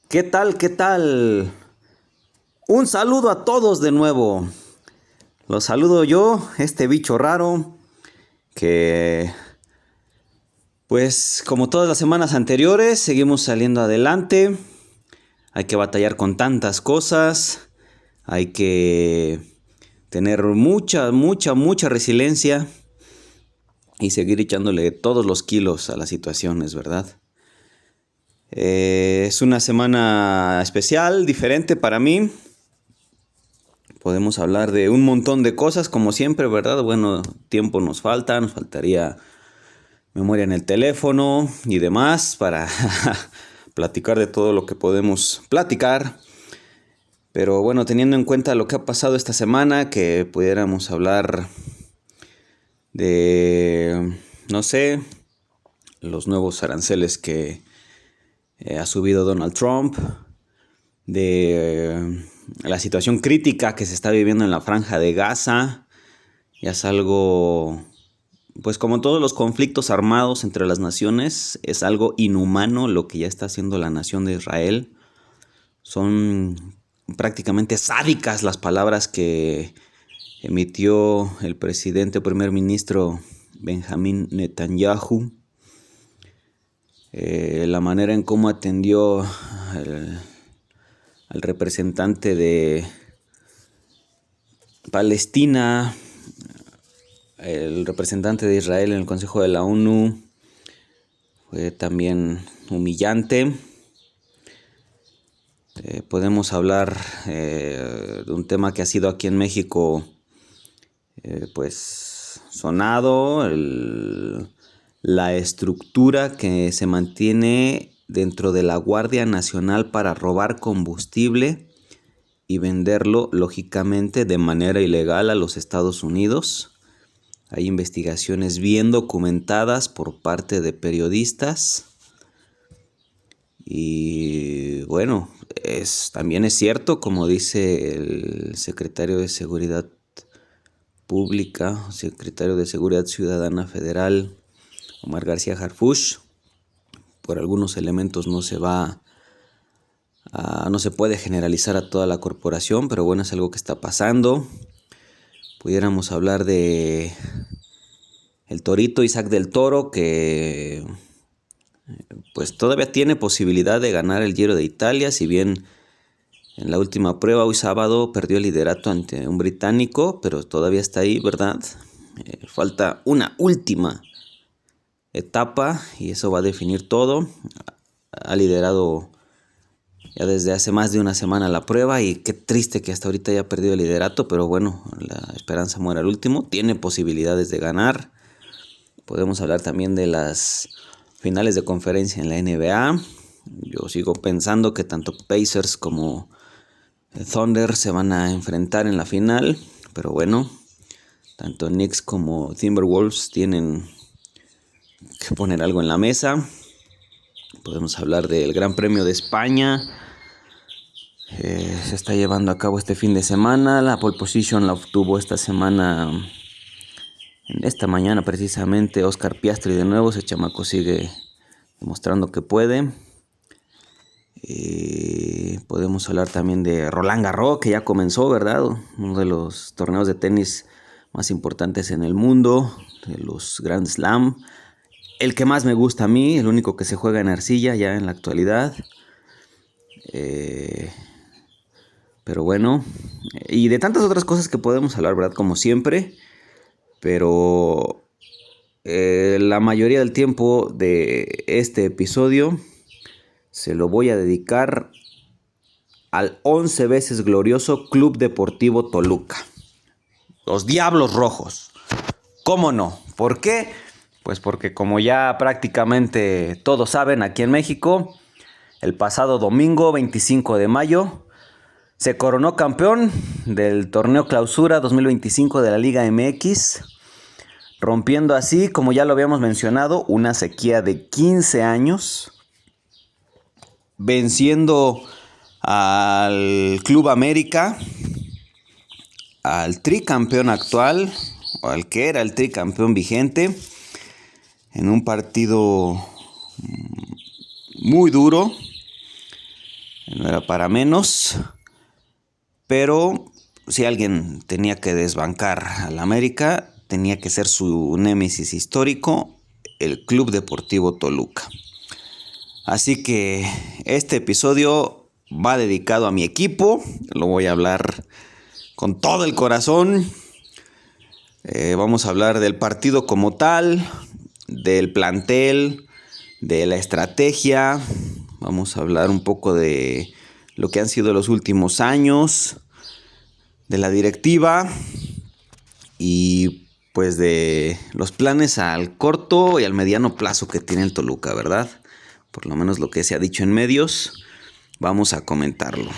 ¿Qué tal? ¿Qué tal? Un saludo a todos de nuevo. Los saludo yo, este bicho raro, que pues como todas las semanas anteriores, seguimos saliendo adelante. Hay que batallar con tantas cosas. Hay que tener mucha resiliencia y seguir echándole todos los kilos a las situaciones, ¿verdad? Es una semana especial, diferente para mí. Podemos hablar de un montón de cosas, como siempre, ¿verdad? Bueno, tiempo nos faltaría memoria en el teléfono y demás para platicar de todo lo que podemos platicar. Pero bueno, teniendo en cuenta lo que ha pasado esta semana, que pudiéramos hablar de, no sé, los nuevos aranceles que ha subido Donald Trump, de la situación crítica que se está viviendo en la Franja de Gaza. Ya es algo, pues como todos los conflictos armados entre las naciones, es algo inhumano lo que ya está haciendo la nación de Israel. Son prácticamente sádicas las palabras que emitió el presidente o primer ministro Benjamín Netanyahu. La manera en cómo atendió al representante de Palestina, el representante de Israel en el Consejo de la ONU, fue también humillante. Podemos hablar de un tema que ha sido aquí en México pues sonado, la estructura que se mantiene dentro de la Guardia Nacional para robar combustible y venderlo, lógicamente, de manera ilegal a los Estados Unidos. Hay investigaciones bien documentadas por parte de periodistas. Y bueno, también es cierto, como dice el secretario de Seguridad Pública, secretario de Seguridad Ciudadana Federal, Omar García Harfuch, por algunos elementos no se puede generalizar a toda la corporación, pero bueno, es algo que está pasando. Pudiéramos hablar de el Torito Isaac del Toro, que pues todavía tiene posibilidad de ganar el Giro de Italia, si bien en la última prueba, hoy sábado, perdió el liderato ante un británico, pero todavía está ahí, ¿verdad? Falta una última etapa y eso va a definir todo. Ha liderado ya desde hace más de una semana la prueba y qué triste que hasta ahorita haya perdido el liderato, pero bueno, la esperanza muere al último. Tiene posibilidades de ganar. Podemos hablar también de las finales de conferencia en la NBA. Yo sigo pensando que tanto Pacers como Thunder se van a enfrentar en la final, pero bueno, tanto Knicks como Timberwolves tienen que poner algo en la mesa. Podemos hablar del Gran Premio de España. Se está llevando a cabo este fin de semana. La pole position la obtuvo esta mañana precisamente, Oscar Piastri de nuevo. Ese chamaco sigue demostrando que puede. Podemos hablar también de Roland Garros, que ya comenzó, ¿verdad? Uno de los torneos de tenis más importantes en el mundo, de los Grand Slam. El que más me gusta a mí, el único que se juega en arcilla ya en la actualidad. Pero bueno, y de tantas otras cosas que podemos hablar, ¿verdad? Como siempre, pero la mayoría del tiempo de este episodio se lo voy a dedicar al 11 veces glorioso Club Deportivo Toluca. Los Diablos Rojos. ¿Cómo no? ¿Por qué? Pues porque como ya prácticamente todos saben, aquí en México, el pasado domingo 25 de mayo, se coronó campeón del torneo Clausura 2025 de la Liga MX, rompiendo así, como ya lo habíamos mencionado, una sequía de 15 años, venciendo al Club América, al tricampeón actual, o al que era el tricampeón vigente, en un partido muy duro. no era para menos, pero si alguien tenía que desbancar al América, tenía que ser su némesis histórico, el Club Deportivo Toluca. Así que este episodio va dedicado a mi equipo, lo voy a hablar con todo el corazón. Vamos a hablar del partido como tal, del plantel, de la estrategia. Vamos a hablar un poco de lo que han sido los últimos años, de la directiva y pues de los planes al corto y al mediano plazo que tiene el Toluca, ¿verdad? Por lo menos lo que se ha dicho en medios, vamos a comentarlo.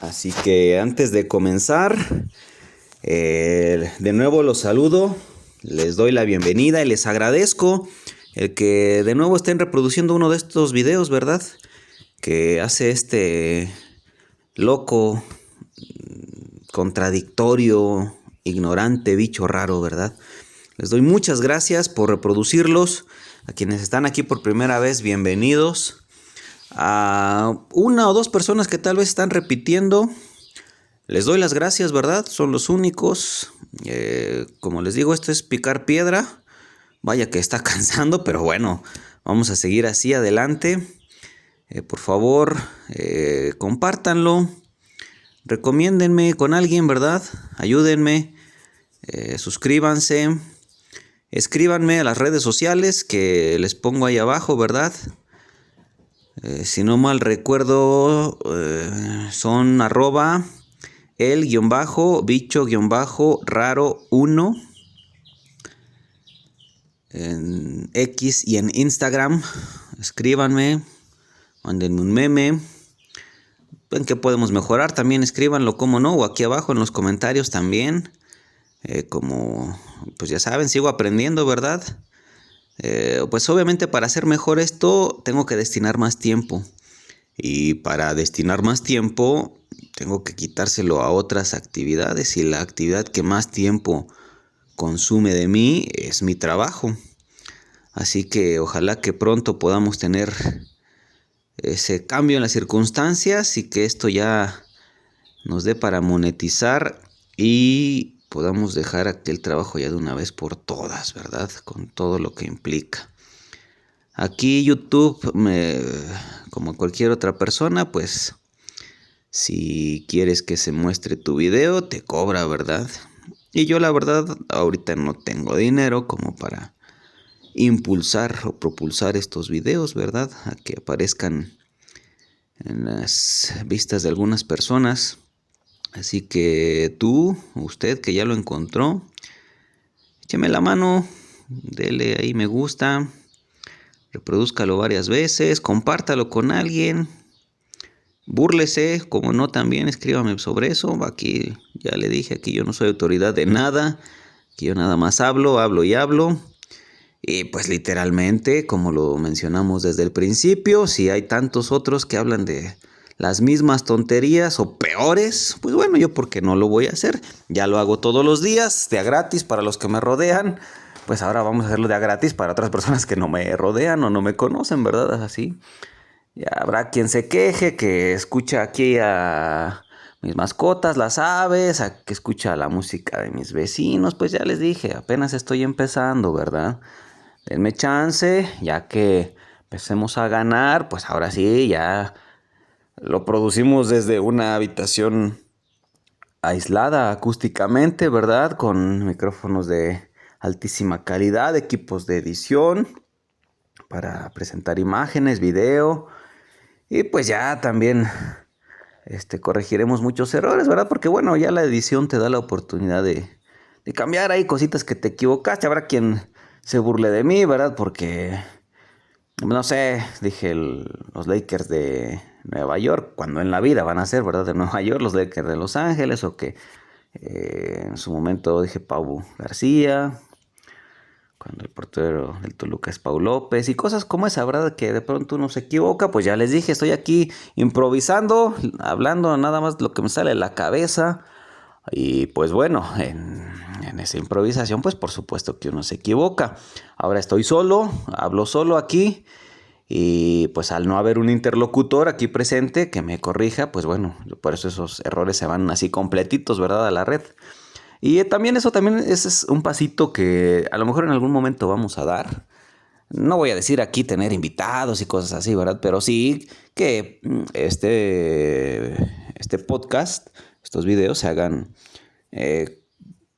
Así que antes de comenzar, de nuevo los saludo, les doy la bienvenida y les agradezco el que de nuevo estén reproduciendo uno de estos videos, ¿verdad? Que hace este loco, contradictorio, ignorante, bicho raro, ¿verdad? Les doy muchas gracias por reproducirlos. A quienes están aquí por primera vez, bienvenidos. A una o dos personas que tal vez están repitiendo, les doy las gracias, ¿verdad? Son los únicos. Como les digo, esto es picar piedra. Vaya que está cansando, pero bueno, vamos a seguir así adelante. Por favor, compártanlo. Recomiéndenme con alguien, ¿verdad? Ayúdenme. Suscríbanse. Escríbanme a las redes sociales que les pongo ahí abajo, ¿verdad? Si no mal recuerdo, son @el_bicho_raro1 en X y en Instagram. Escríbanme, mándenme un meme. ¿En qué podemos mejorar? También escríbanlo, como no, o aquí abajo en los comentarios también. Como pues ya saben, sigo aprendiendo, ¿verdad? Pues obviamente para hacer mejor esto tengo que destinar más tiempo. Y para destinar más tiempo tengo que quitárselo a otras actividades. Y la actividad que más tiempo consume de mí es mi trabajo. Así que ojalá que pronto podamos tener ese cambio en las circunstancias y que esto ya nos dé para monetizar y podamos dejar aquel trabajo ya de una vez por todas, ¿verdad? Con todo lo que implica. Aquí YouTube, como cualquier otra persona, pues si quieres que se muestre tu video, te cobra, ¿verdad? Y yo la verdad ahorita no tengo dinero como para impulsar o propulsar estos videos, ¿verdad? A que aparezcan en las vistas de algunas personas. Así que usted que ya lo encontró, écheme la mano, dele ahí me gusta, reprodúzcalo varias veces, compártalo con alguien, búrlese, como no también, escríbame sobre eso. Aquí ya le dije, aquí yo no soy autoridad de nada, aquí yo nada más hablo y hablo. Y pues literalmente, como lo mencionamos desde el principio, si hay tantos otros que hablan de las mismas tonterías o peores, pues bueno, yo por qué no lo voy a hacer. Ya lo hago todos los días, de a gratis para los que me rodean. Pues ahora vamos a hacerlo de a gratis para otras personas que no me rodean o no me conocen, ¿verdad? Así. Ya habrá quien se queje, que escucha aquí a mis mascotas, las aves, a que escucha la música de mis vecinos. Pues ya les dije, apenas estoy empezando, ¿verdad? Denme chance, ya que empecemos a ganar, pues ahora sí, ya lo producimos desde una habitación aislada acústicamente, ¿verdad? Con micrófonos de altísima calidad, equipos de edición para presentar imágenes, video. Y pues ya también corregiremos muchos errores, ¿verdad? Porque bueno, ya la edición te da la oportunidad de cambiar ahí cositas que te equivocaste. Habrá quien se burle de mí, ¿verdad? Porque, no sé, dije los Lakers de Nueva York, cuando en la vida van a ser, ¿verdad? De Nueva York, los Lakers de Los Ángeles, o que en su momento dije Pau García, cuando el portero del Toluca es Pau López, y cosas como esa, ¿verdad? Que de pronto uno se equivoca. Pues ya les dije, estoy aquí improvisando, hablando nada más lo que me sale de la cabeza. Y pues bueno, en esa improvisación, pues por supuesto que uno se equivoca. Ahora estoy solo, hablo solo aquí. Y pues al no haber un interlocutor aquí presente que me corrija, pues bueno, por eso esos errores se van así completitos, ¿verdad? A la red. Y también ese es un pasito que a lo mejor en algún momento vamos a dar. No voy a decir aquí tener invitados y cosas así, ¿verdad? Pero sí que este podcast, estos videos se hagan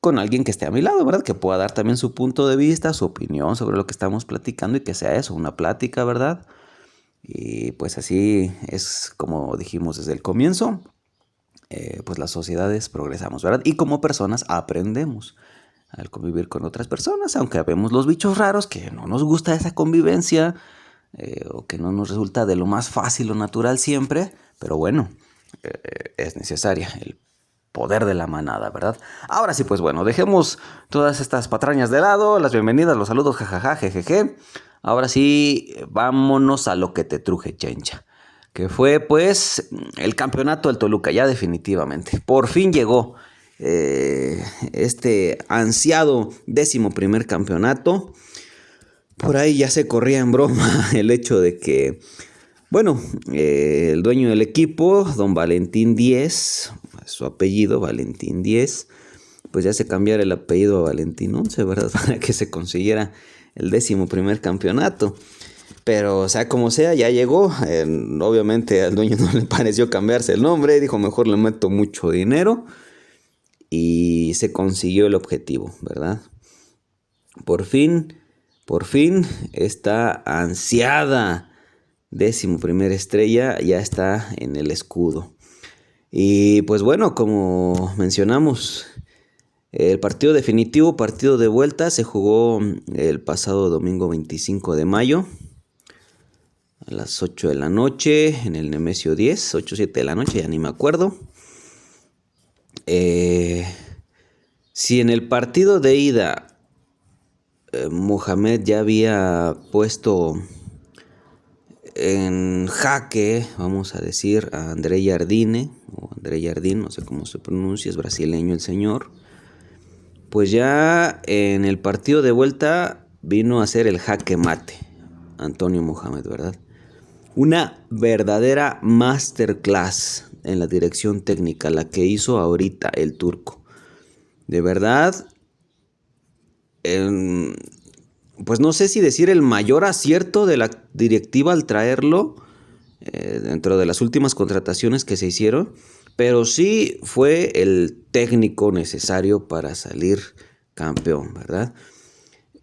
con alguien que esté a mi lado, ¿verdad? Que pueda dar también su punto de vista, su opinión sobre lo que estamos platicando y que sea eso, una plática, ¿verdad? Y pues así es como dijimos desde el comienzo, pues las sociedades progresamos, ¿verdad? Y como personas aprendemos al convivir con otras personas, aunque vemos los bichos raros que no nos gusta esa convivencia o que no nos resulta de lo más fácil o natural siempre, pero bueno, es necesaria el poder de la manada, ¿verdad? Ahora sí, pues bueno, dejemos todas estas patrañas de lado, las bienvenidas, los saludos, jajaja, jejeje. Ahora sí, vámonos a lo que te truje, chencha. Que fue pues el campeonato del Toluca, ya definitivamente. Por fin llegó este ansiado 11º campeonato. Por ahí ya se corría en broma el hecho de que, bueno, el dueño del equipo, don Valentín Díez, su apellido, Valentín Díez, pues ya se cambiara el apellido a Valentín 11, ¿verdad? Para que se consiguiera el 11º campeonato. Pero, o sea, como sea, ya llegó. Obviamente al dueño no le pareció cambiarse el nombre. Dijo, mejor le meto mucho dinero. Y se consiguió el objetivo, ¿verdad? Por fin, esta ansiada 11ª estrella ya está en el escudo. Y pues bueno, como mencionamos, el partido definitivo, partido de vuelta, se jugó el pasado domingo 25 de mayo. A las 8 de la noche en el Nemesio 10, 8 o 7 de la noche, ya ni me acuerdo. Si en el partido de ida Mohamed ya había puesto en jaque, vamos a decir, a André Jardine, o André Jardín, no sé cómo se pronuncia, es brasileño el señor, pues ya en el partido de vuelta vino a hacer el jaque mate, Antonio Mohamed, ¿verdad? Una verdadera masterclass en la dirección técnica, la que hizo ahorita el turco. De verdad, pues no sé si decir el mayor acierto de la directiva al traerlo dentro de las últimas contrataciones que se hicieron, pero sí fue el técnico necesario para salir campeón, ¿verdad?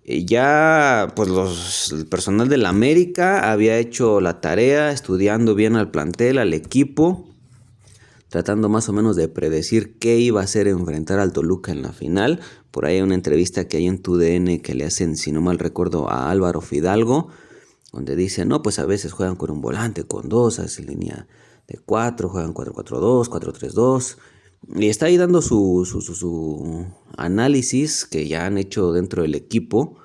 Ya pues el personal de la América había hecho la tarea, estudiando bien al plantel, al equipo, tratando más o menos de predecir qué iba a hacer enfrentar al Toluca en la final. Por ahí hay una entrevista que hay en TUDN que le hacen, si no mal recuerdo, a Álvaro Fidalgo, donde dice, no, pues a veces juegan con un volante, con dos, hace línea de 4, juegan 4-4-2, 4-3-2. Y está ahí dando su análisis que ya han hecho dentro del equipo.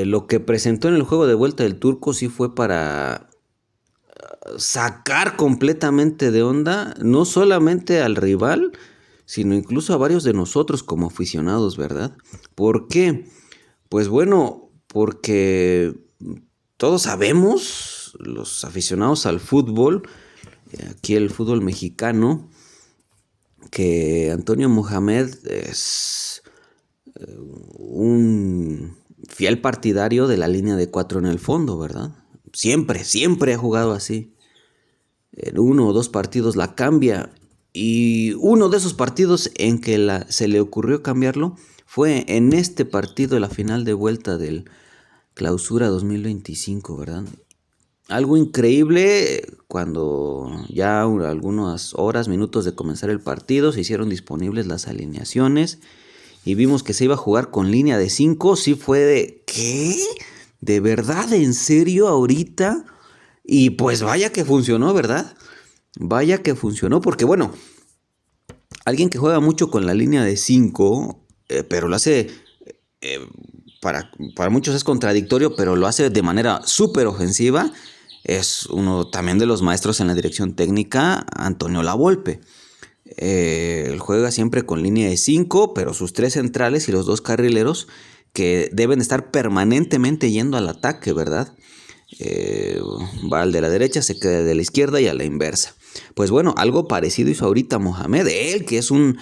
Lo que presentó en el juego de vuelta del turco sí fue para sacar completamente de onda, no solamente al rival, sino incluso a varios de nosotros como aficionados, ¿verdad? ¿Por qué? Pues bueno, porque todos sabemos, los aficionados al fútbol, aquí el fútbol mexicano, que Antonio Mohamed es un fiel partidario de la línea de 4 en el fondo, ¿verdad? Siempre ha jugado así. En 1 o 2 partidos la cambia. Y uno de esos partidos en que se le ocurrió cambiarlo fue en este partido de la final de vuelta del Clausura 2025, ¿verdad? Algo increíble, cuando ya algunas horas, minutos de comenzar el partido, se hicieron disponibles las alineaciones y vimos que se iba a jugar con línea de 5. Sí fue de, ¿qué? ¿De verdad? ¿En serio ahorita? Y pues vaya que funcionó, ¿verdad? Vaya que funcionó, porque bueno, alguien que juega mucho con la línea de 5, pero lo hace, para muchos es contradictorio, pero lo hace de manera súper ofensiva, es uno también de los maestros en la dirección técnica, Antonio Lavolpe. Él juega siempre con línea de 5, pero sus 3 centrales y los 2 carrileros que deben estar permanentemente yendo al ataque, ¿verdad? va al de la derecha, se queda de la izquierda y a la inversa. Pues bueno, algo parecido hizo ahorita Mohamed. Él, que es un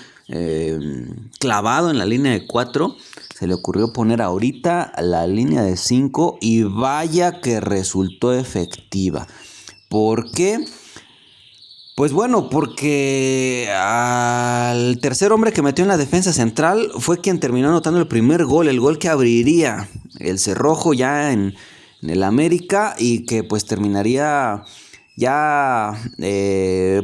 clavado en la línea de 4, se le ocurrió poner ahorita la línea de 5 y vaya que resultó efectiva. ¿Por qué? Pues bueno, porque al tercer hombre que metió en la defensa central fue quien terminó anotando el primer gol, el gol que abriría el cerrojo ya en el América y que pues terminaría ya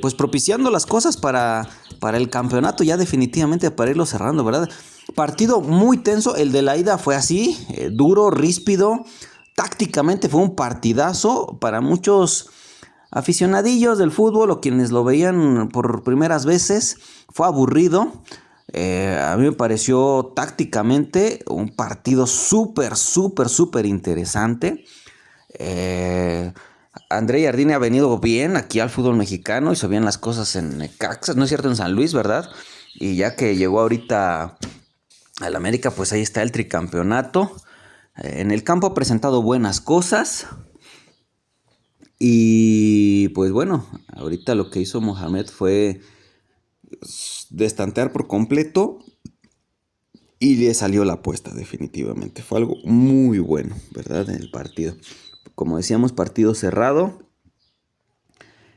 pues propiciando las cosas para el campeonato ya definitivamente, para irlo cerrando, ¿verdad? Partido muy tenso, el de la ida fue así, duro, ríspido, tácticamente fue un partidazo para muchos aficionadillos del fútbol o quienes lo veían por primeras veces. Fue aburrido. A mí me pareció tácticamente un partido súper interesante. André Jardine ha venido bien aquí al fútbol mexicano, hizo bien las cosas en Necaxa, no es cierto, en San Luis, ¿verdad? Y ya que llegó ahorita al América, pues ahí está el tricampeonato. En el campo ha presentado buenas cosas. Y pues bueno, ahorita lo que hizo Mohamed fue destantear por completo y le salió la apuesta definitivamente. Fue algo muy bueno, ¿verdad? En el partido. Como decíamos, partido cerrado.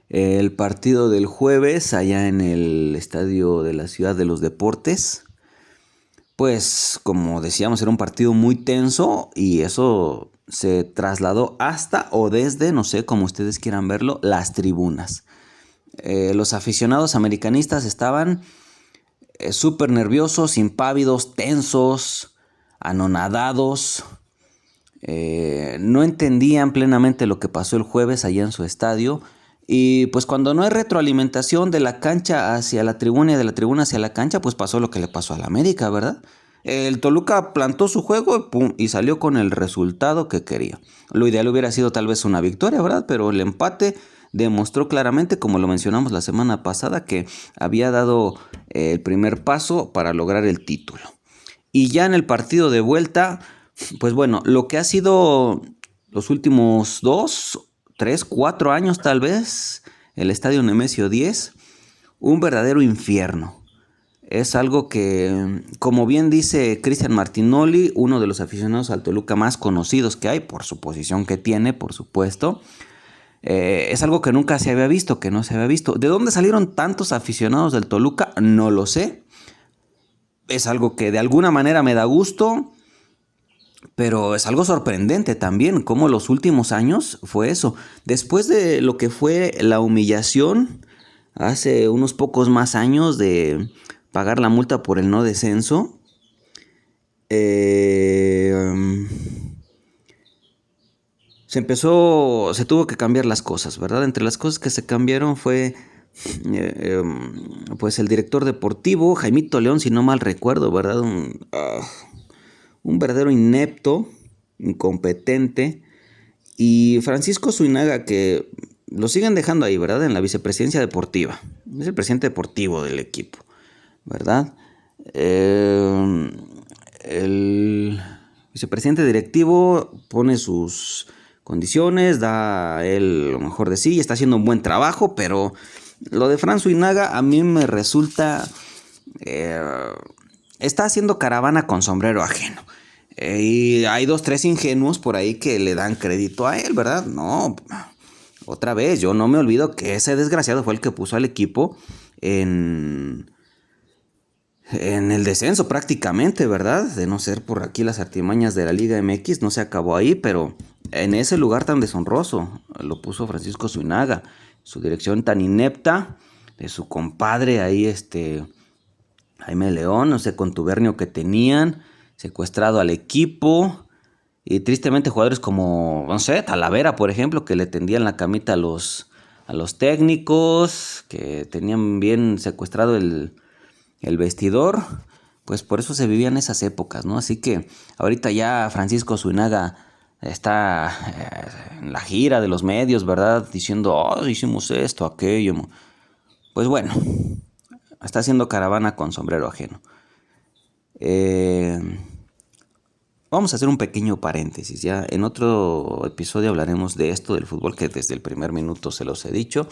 El partido del jueves allá en el estadio de la Ciudad de los Deportes. Pues como decíamos, era un partido muy tenso y eso se trasladó hasta o desde, no sé, como ustedes quieran verlo, las tribunas. Los aficionados americanistas estaban súper nerviosos, impávidos, tensos, anonadados. No entendían plenamente lo que pasó el jueves allá en su estadio. Y pues cuando no hay retroalimentación de la cancha hacia la tribuna y de la tribuna hacia la cancha, pues pasó lo que le pasó a la América, ¿verdad? El Toluca plantó su juego y, pum, y salió con el resultado que quería. Lo ideal hubiera sido tal vez una victoria, ¿verdad? Pero el empate demostró claramente, como lo mencionamos la semana pasada, que había dado el primer paso para lograr el título. Y ya en el partido de vuelta, pues bueno, lo que ha sido los últimos 2, 3, 4 años tal vez, el Estadio Nemesio 10, un verdadero infierno. Es algo que, como bien dice Cristian Martinoli, uno de los aficionados al Toluca más conocidos que hay, por su posición que tiene, por supuesto, es algo que nunca se había visto, que no se había visto. ¿De dónde salieron tantos aficionados del Toluca? No lo sé. Es algo que de alguna manera me da gusto, pero es algo sorprendente también, cómo los últimos años fue eso. Después de lo que fue la humillación, hace unos pocos más años de pagar la multa por el no descenso, se tuvo que cambiar las cosas, ¿verdad? Entre las cosas que se cambiaron fue pues el director deportivo, Jaimito León, si no mal recuerdo, ¿verdad? Un verdadero inepto, incompetente, y Francisco Zuinaga, que lo siguen dejando ahí, ¿verdad? En la vicepresidencia deportiva, es el presidente deportivo del equipo, ¿verdad? El vicepresidente directivo pone sus condiciones, da él lo mejor de sí, está haciendo un buen trabajo, pero lo de Fran Zuinaga a mí me resulta... está haciendo caravana con sombrero ajeno. Y hay 2, 3 ingenuos por ahí que le dan crédito a él, ¿verdad? No, otra vez, yo no me olvido que ese desgraciado fue el que puso al equipo en el descenso prácticamente, ¿verdad? De no ser por aquí las artimañas de la Liga MX, no se acabó ahí, pero en ese lugar tan deshonroso lo puso Francisco Zuinaga. Su dirección tan inepta de su compadre ahí, Jaime León, no sé, contubernio que tenían, secuestrado al equipo. Y tristemente jugadores como, no sé, Talavera, por ejemplo, que le tendían la camita a los técnicos, que tenían bien secuestrado el vestidor, pues por eso se vivían esas épocas, ¿no? Así que ahorita ya Francisco Zuinaga está en la gira de los medios, ¿verdad? Diciendo, oh, hicimos esto, aquello. Pues bueno, está haciendo caravana con sombrero ajeno. vamos a hacer un pequeño paréntesis. Ya en otro episodio hablaremos de esto, del fútbol, que desde el primer minuto se los he dicho.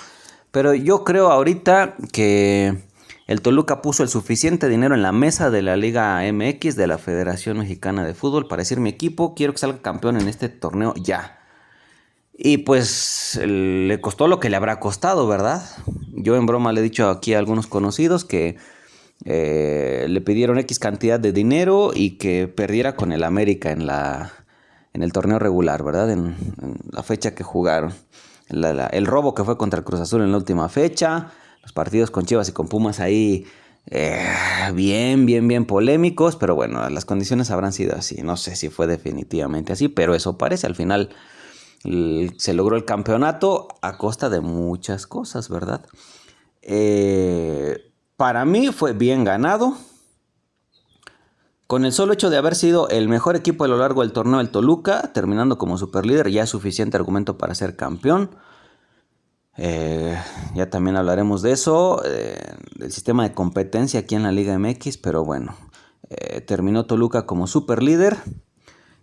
Pero yo creo ahorita que el Toluca puso el suficiente dinero en la mesa de la Liga MX, de la Federación Mexicana de Fútbol, para decir: mi equipo quiero que salga campeón en este torneo ya. Y pues le costó lo que le habrá costado, ¿verdad? Yo en broma le he dicho aquí a algunos conocidos que le pidieron X cantidad de dinero y que perdiera con el América en el torneo regular, ¿verdad? En la fecha que jugaron. El robo que fue contra el Cruz Azul en la última fecha. Los partidos con Chivas y con Pumas ahí bien polémicos. Pero bueno, las condiciones habrán sido así. No sé si fue definitivamente así, pero eso parece. Al final se logró el campeonato a costa de muchas cosas, ¿verdad? Para mí fue bien ganado. Con el solo hecho de haber sido el mejor equipo a lo largo del torneo, el Toluca, terminando como superlíder, ya es suficiente argumento para ser campeón. Ya también hablaremos de eso, del sistema de competencia aquí en la Liga MX, pero bueno, terminó Toluca como superlíder.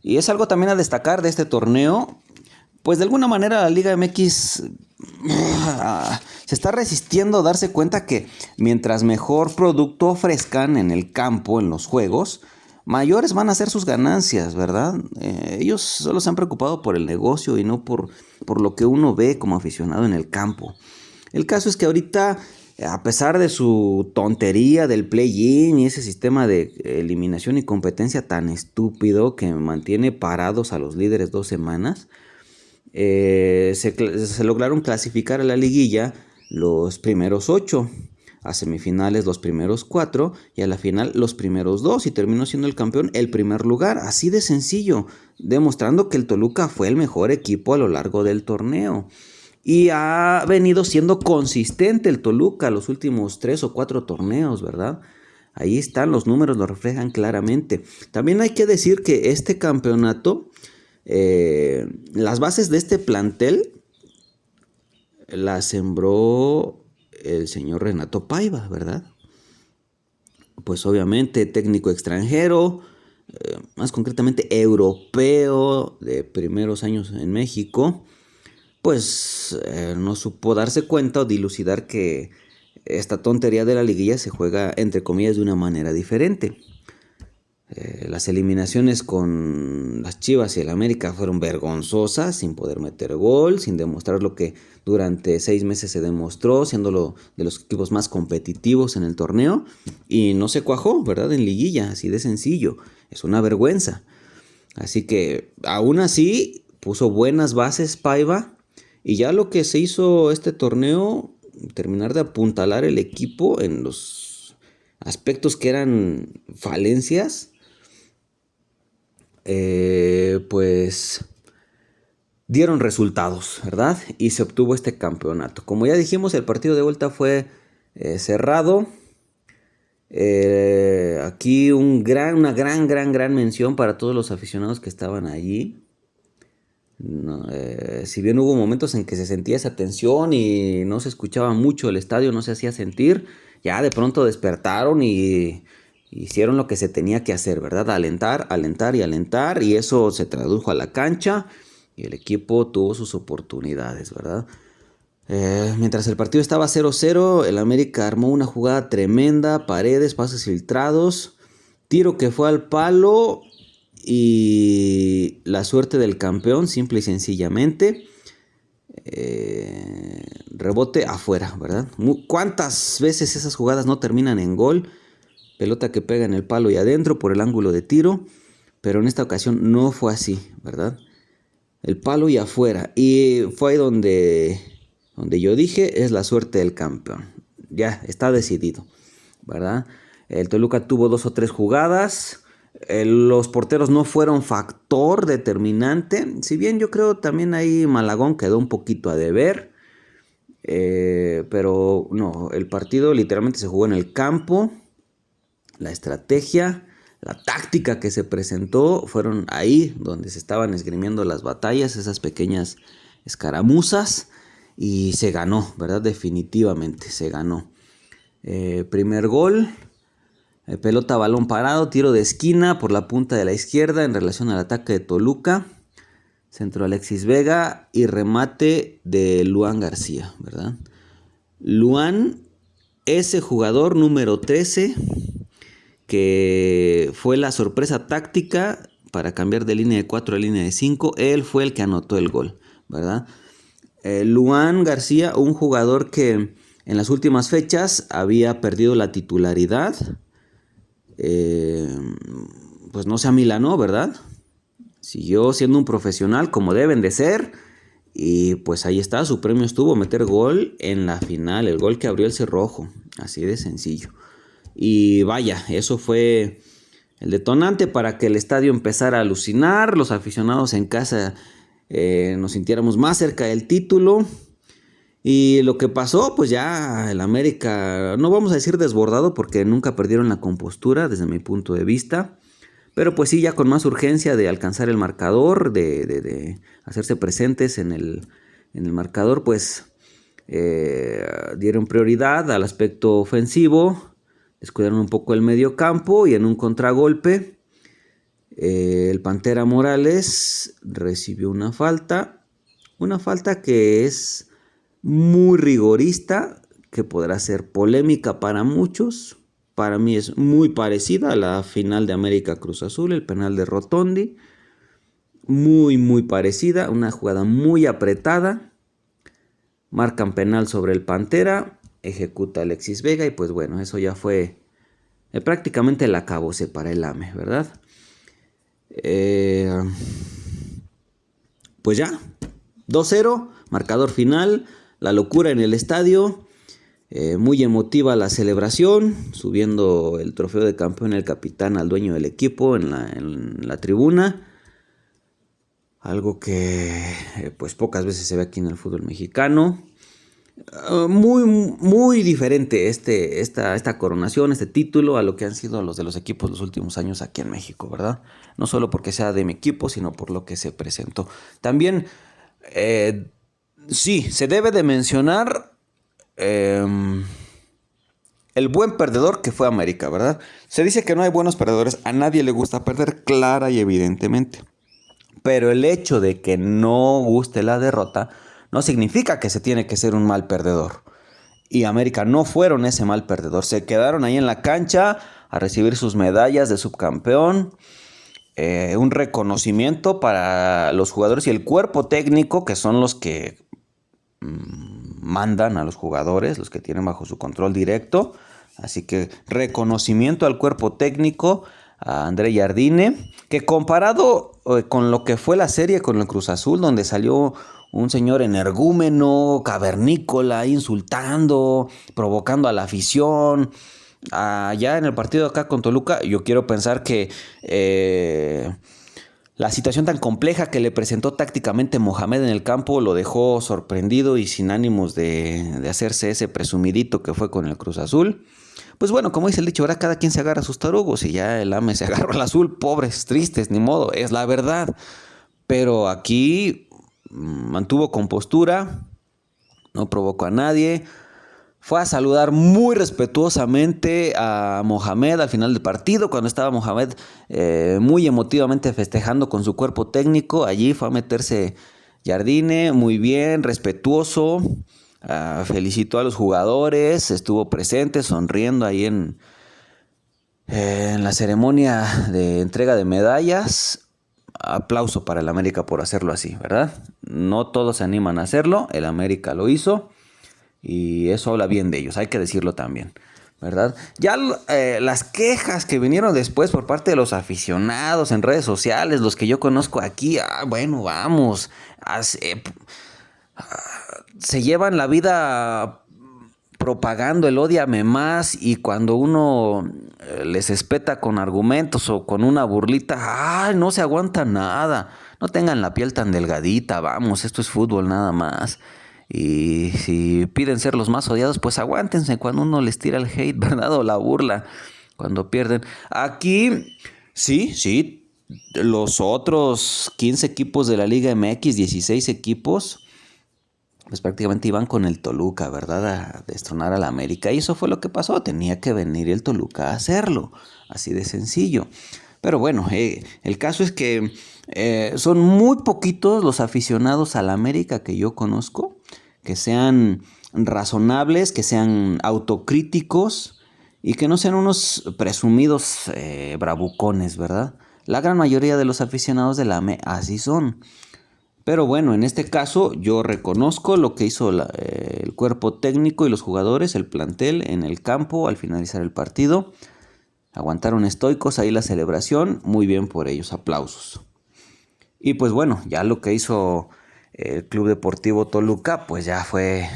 Y es algo también a destacar de este torneo, pues de alguna manera la Liga MX se está resistiendo a darse cuenta que mientras mejor producto ofrezcan en el campo, en los juegos, mayores van a ser sus ganancias, ¿verdad? Ellos solo se han preocupado por el negocio y no por lo que uno ve como aficionado en el campo. El caso es que ahorita, a pesar de su tontería del play-in y ese sistema de eliminación y competencia tan estúpido que mantiene parados a los líderes 2 semanas, se lograron clasificar a la liguilla los primeros 8, a semifinales los primeros 4 y a la final los primeros 2, y terminó siendo el campeón el primer lugar, así de sencillo, demostrando que el Toluca fue el mejor equipo a lo largo del torneo. Y ha venido siendo consistente el Toluca los últimos 3 o 4 torneos, ¿verdad? Ahí están, los números lo reflejan claramente. También hay que decir que este campeonato, las bases de este plantel las sembró el señor Renato Paiva, ¿verdad? Pues obviamente técnico extranjero, más concretamente europeo, de primeros años en México, pues no supo darse cuenta o dilucidar que esta tontería de la liguilla se juega, entre comillas, de una manera diferente. Las eliminaciones con las Chivas y el América fueron vergonzosas, sin poder meter gol, sin demostrar lo que durante 6 meses se demostró, siendo de los equipos más competitivos en el torneo, y no se cuajó, ¿verdad? En liguilla, así de sencillo. Es una vergüenza. Así que, aún así, puso buenas bases Paiva, y ya lo que se hizo este torneo, terminar de apuntalar el equipo en los aspectos que eran falencias, pues dieron resultados, ¿verdad? Y se obtuvo este campeonato. Como ya dijimos, el partido de vuelta fue cerrado. Aquí una gran mención para todos los aficionados que estaban allí. No, si bien hubo momentos en que se sentía esa tensión y no se escuchaba mucho el estadio, no se hacía sentir, ya de pronto despertaron y hicieron lo que se tenía que hacer, ¿verdad? Alentar, y eso se tradujo a la cancha y el equipo tuvo sus oportunidades, ¿verdad? Mientras el partido estaba 0-0, el América armó una jugada tremenda, paredes, pases filtrados, tiro que fue al palo y la suerte del campeón, simple y sencillamente, rebote afuera, ¿verdad? ¿Cuántas veces esas jugadas no terminan en gol? Pelota que pega en el palo y adentro por el ángulo de tiro, pero en esta ocasión no fue así, ¿verdad? El palo y afuera, y fue ahí donde yo dije, es la suerte del campeón. Ya está decidido, ¿verdad? El Toluca tuvo 2 o 3 jugadas. Los porteros no fueron factor determinante. Si bien yo creo también ahí Malagón quedó un poquito a deber. Pero no, el partido literalmente se jugó en el campo. La estrategia, la táctica que se presentó fueron ahí donde se estaban esgrimiendo las batallas, esas pequeñas escaramuzas. Y se ganó, ¿verdad? Definitivamente se ganó. Primer gol. Pelota, balón parado, tiro de esquina por la punta de la izquierda en relación al ataque de Toluca. Centro Alexis Vega y remate de Luan García, ¿verdad? Luan, ese jugador número 13, que fue la sorpresa táctica para cambiar de línea de 4 a línea de 5, él fue el que anotó el gol, ¿verdad? Luan García, un jugador que en las últimas fechas había perdido la titularidad, pues no se amilanó, ¿verdad? Siguió siendo un profesional como deben de ser. Y pues ahí está, su premio estuvo meter gol en la final, el gol que abrió el cerrojo, así de sencillo. Y vaya, eso fue el detonante para que el estadio empezara a alucinar, los aficionados en casa nos sintiéramos más cerca del título. Y lo que pasó, pues ya el América, no vamos a decir desbordado porque nunca perdieron la compostura desde mi punto de vista. Pero pues sí, ya con más urgencia de alcanzar el marcador, de hacerse presentes en el marcador, pues dieron prioridad al aspecto ofensivo, descuidaron un poco el medio campo y en un contragolpe el Pantera Morales recibió una falta que es muy rigorista, que podrá ser polémica para muchos. Para mí es muy parecida a la final de América Cruz Azul, el penal de Rotondi. Muy parecida, una jugada muy apretada. Marcan penal sobre el Pantera, ejecuta Alexis Vega y pues bueno, eso ya fue prácticamente el acabose para el AME, ¿verdad? Pues ya, 2-0, marcador final, la locura en el estadio. Muy emotiva la celebración, subiendo el trofeo de campeón el capitán al dueño del equipo en la tribuna. Algo que pues pocas veces se ve aquí en el fútbol mexicano. Muy diferente esta coronación, este título a lo que han sido los de los equipos los últimos años aquí en México, ¿verdad? No solo porque sea de mi equipo, sino por lo que se presentó. También, sí, se debe de mencionar el buen perdedor que fue América, ¿verdad? Se dice que no hay buenos perdedores, a nadie le gusta perder, clara y evidentemente. Pero el hecho de que no guste la derrota no significa que se tiene que ser un mal perdedor. Y América no fueron ese mal perdedor, se quedaron ahí en la cancha a recibir sus medallas de subcampeón. Un reconocimiento para los jugadores y el cuerpo técnico, que son los que mandan a los jugadores, los que tienen bajo su control directo. Así que reconocimiento al cuerpo técnico, a André Jardine, que comparado con lo que fue la serie con el Cruz Azul, donde salió un señor energúmeno, cavernícola, insultando, provocando a la afición. Allá en el partido acá con Toluca, yo quiero pensar que la situación tan compleja que le presentó tácticamente Mohamed en el campo lo dejó sorprendido y sin ánimos de hacerse ese presumidito que fue con el Cruz Azul. Pues bueno, como dice el dicho, ahora cada quien se agarra a sus tarugos y ya el AME se agarró al azul, pobres, tristes, ni modo, es la verdad. Pero aquí mantuvo compostura, no provocó a nadie. Fue a saludar muy respetuosamente a Mohamed al final del partido, cuando estaba Mohamed muy emotivamente festejando con su cuerpo técnico. Allí fue a meterse Jardine, muy bien, respetuoso. Felicitó a los jugadores, estuvo presente, sonriendo ahí en la ceremonia de entrega de medallas. Aplauso para el América por hacerlo así, ¿verdad? No todos se animan a hacerlo, el América lo hizo. Y eso habla bien de ellos, hay que decirlo también, ¿verdad? Ya las quejas que vinieron después por parte de los aficionados en redes sociales, los que yo conozco aquí, bueno, vamos, se llevan la vida propagando el ódiame más y cuando uno les espeta con argumentos o con una burlita, no se aguanta nada, no tengan la piel tan delgadita, vamos, esto es fútbol nada más. Y si piden ser los más odiados, pues aguántense cuando uno les tira el hate, ¿verdad? O la burla cuando pierden. Aquí, sí, los otros 15 equipos de la Liga MX, 16 equipos, pues prácticamente iban con el Toluca, ¿verdad? A destronar al América. Y eso fue lo que pasó. Tenía que venir el Toluca a hacerlo. Así de sencillo. Pero bueno, el caso es que son muy poquitos los aficionados al América que yo conozco, que sean razonables, que sean autocríticos y que no sean unos presumidos bravucones, ¿verdad? La gran mayoría de los aficionados del AME así son. Pero bueno, en este caso yo reconozco lo que hizo el cuerpo técnico y los jugadores, el plantel en el campo al finalizar el partido. Aguantaron estoicos ahí la celebración, muy bien por ellos, aplausos. Y pues bueno, ya lo que hizo el Club Deportivo Toluca, pues ya fue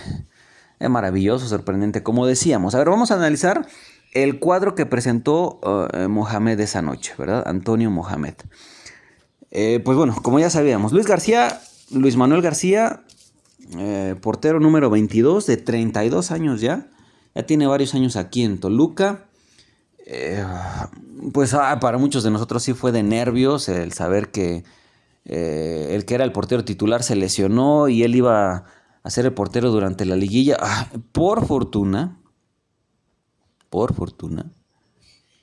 maravilloso, sorprendente, como decíamos. A ver, vamos a analizar el cuadro que presentó Mohamed esa noche, ¿verdad? Antonio Mohamed. Pues bueno, como ya sabíamos, Luis Manuel García, portero número 22, de 32 años ya tiene varios años aquí en Toluca. Pues para muchos de nosotros sí fue de nervios el saber que el que era el portero titular se lesionó y él iba a ser el portero durante la liguilla. Por fortuna,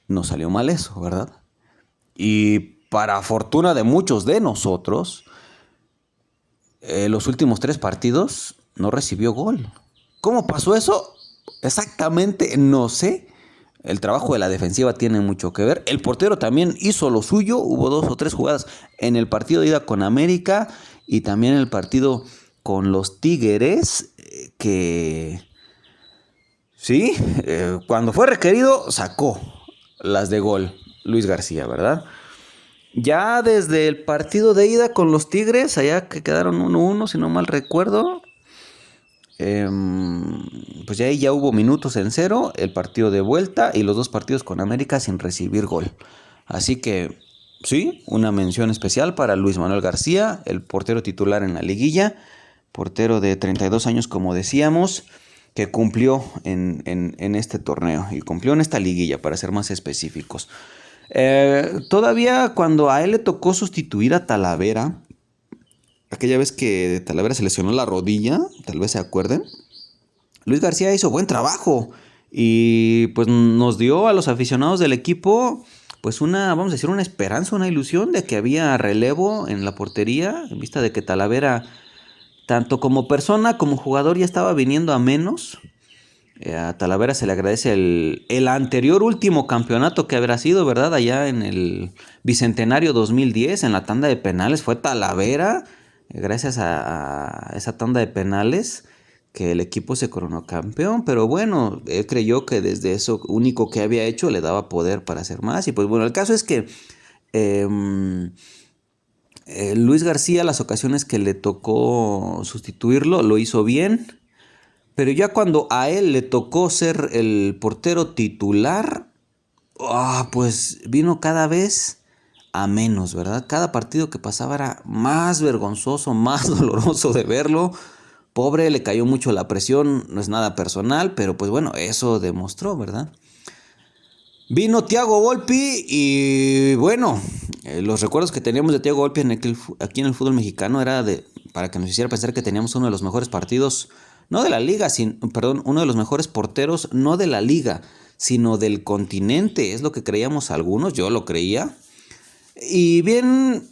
no salió mal eso, ¿verdad? Y para fortuna de muchos de nosotros, los últimos 3 partidos no recibió gol. ¿Cómo pasó eso? Exactamente, no sé. El trabajo de la defensiva tiene mucho que ver. El portero también hizo lo suyo. Hubo 2 o 3 jugadas en el partido de ida con América y también en el partido con los Tigres que sí, cuando fue requerido sacó las de gol Luis García, ¿verdad? Ya desde el partido de ida con los Tigres, allá que quedaron 1-1, si no mal recuerdo, pues ya ahí ya hubo minutos en cero, el partido de vuelta y los 2 partidos con América sin recibir gol. Así que sí, una mención especial para Luis Manuel García, el portero titular en la liguilla, portero de 32 años como decíamos, que cumplió en este torneo y cumplió en esta liguilla para ser más específicos. Todavía cuando a él le tocó sustituir a Talavera, aquella vez que Talavera se lesionó la rodilla, tal vez se acuerden, Luis García hizo buen trabajo y pues nos dio a los aficionados del equipo pues vamos a decir, una esperanza, una ilusión de que había relevo en la portería, en vista de que Talavera, tanto como persona como jugador, ya estaba viniendo a menos. A Talavera se le agradece el anterior último campeonato que habrá sido, ¿verdad? Allá en el Bicentenario 2010, en la tanda de penales, fue Talavera, gracias a esa tanda de penales, que el equipo se coronó campeón. Pero bueno, él creyó que desde eso único que había hecho le daba poder para hacer más. Y pues bueno, el caso es que Luis García, las ocasiones que le tocó sustituirlo, lo hizo bien. Pero ya cuando a él le tocó ser el portero titular, pues vino cada vez a menos, ¿verdad? Cada partido que pasaba era más vergonzoso, más doloroso de verlo. Pobre, le cayó mucho la presión, no es nada personal, pero pues bueno, eso demostró, ¿verdad? Vino Thiago Volpi y bueno, los recuerdos que teníamos de Thiago Volpi aquí en el fútbol mexicano era para que nos hiciera pensar que teníamos uno de los mejores partidos, no de la liga, uno de los mejores porteros, no de la liga, sino del continente, es lo que creíamos algunos, yo lo creía. Y bien,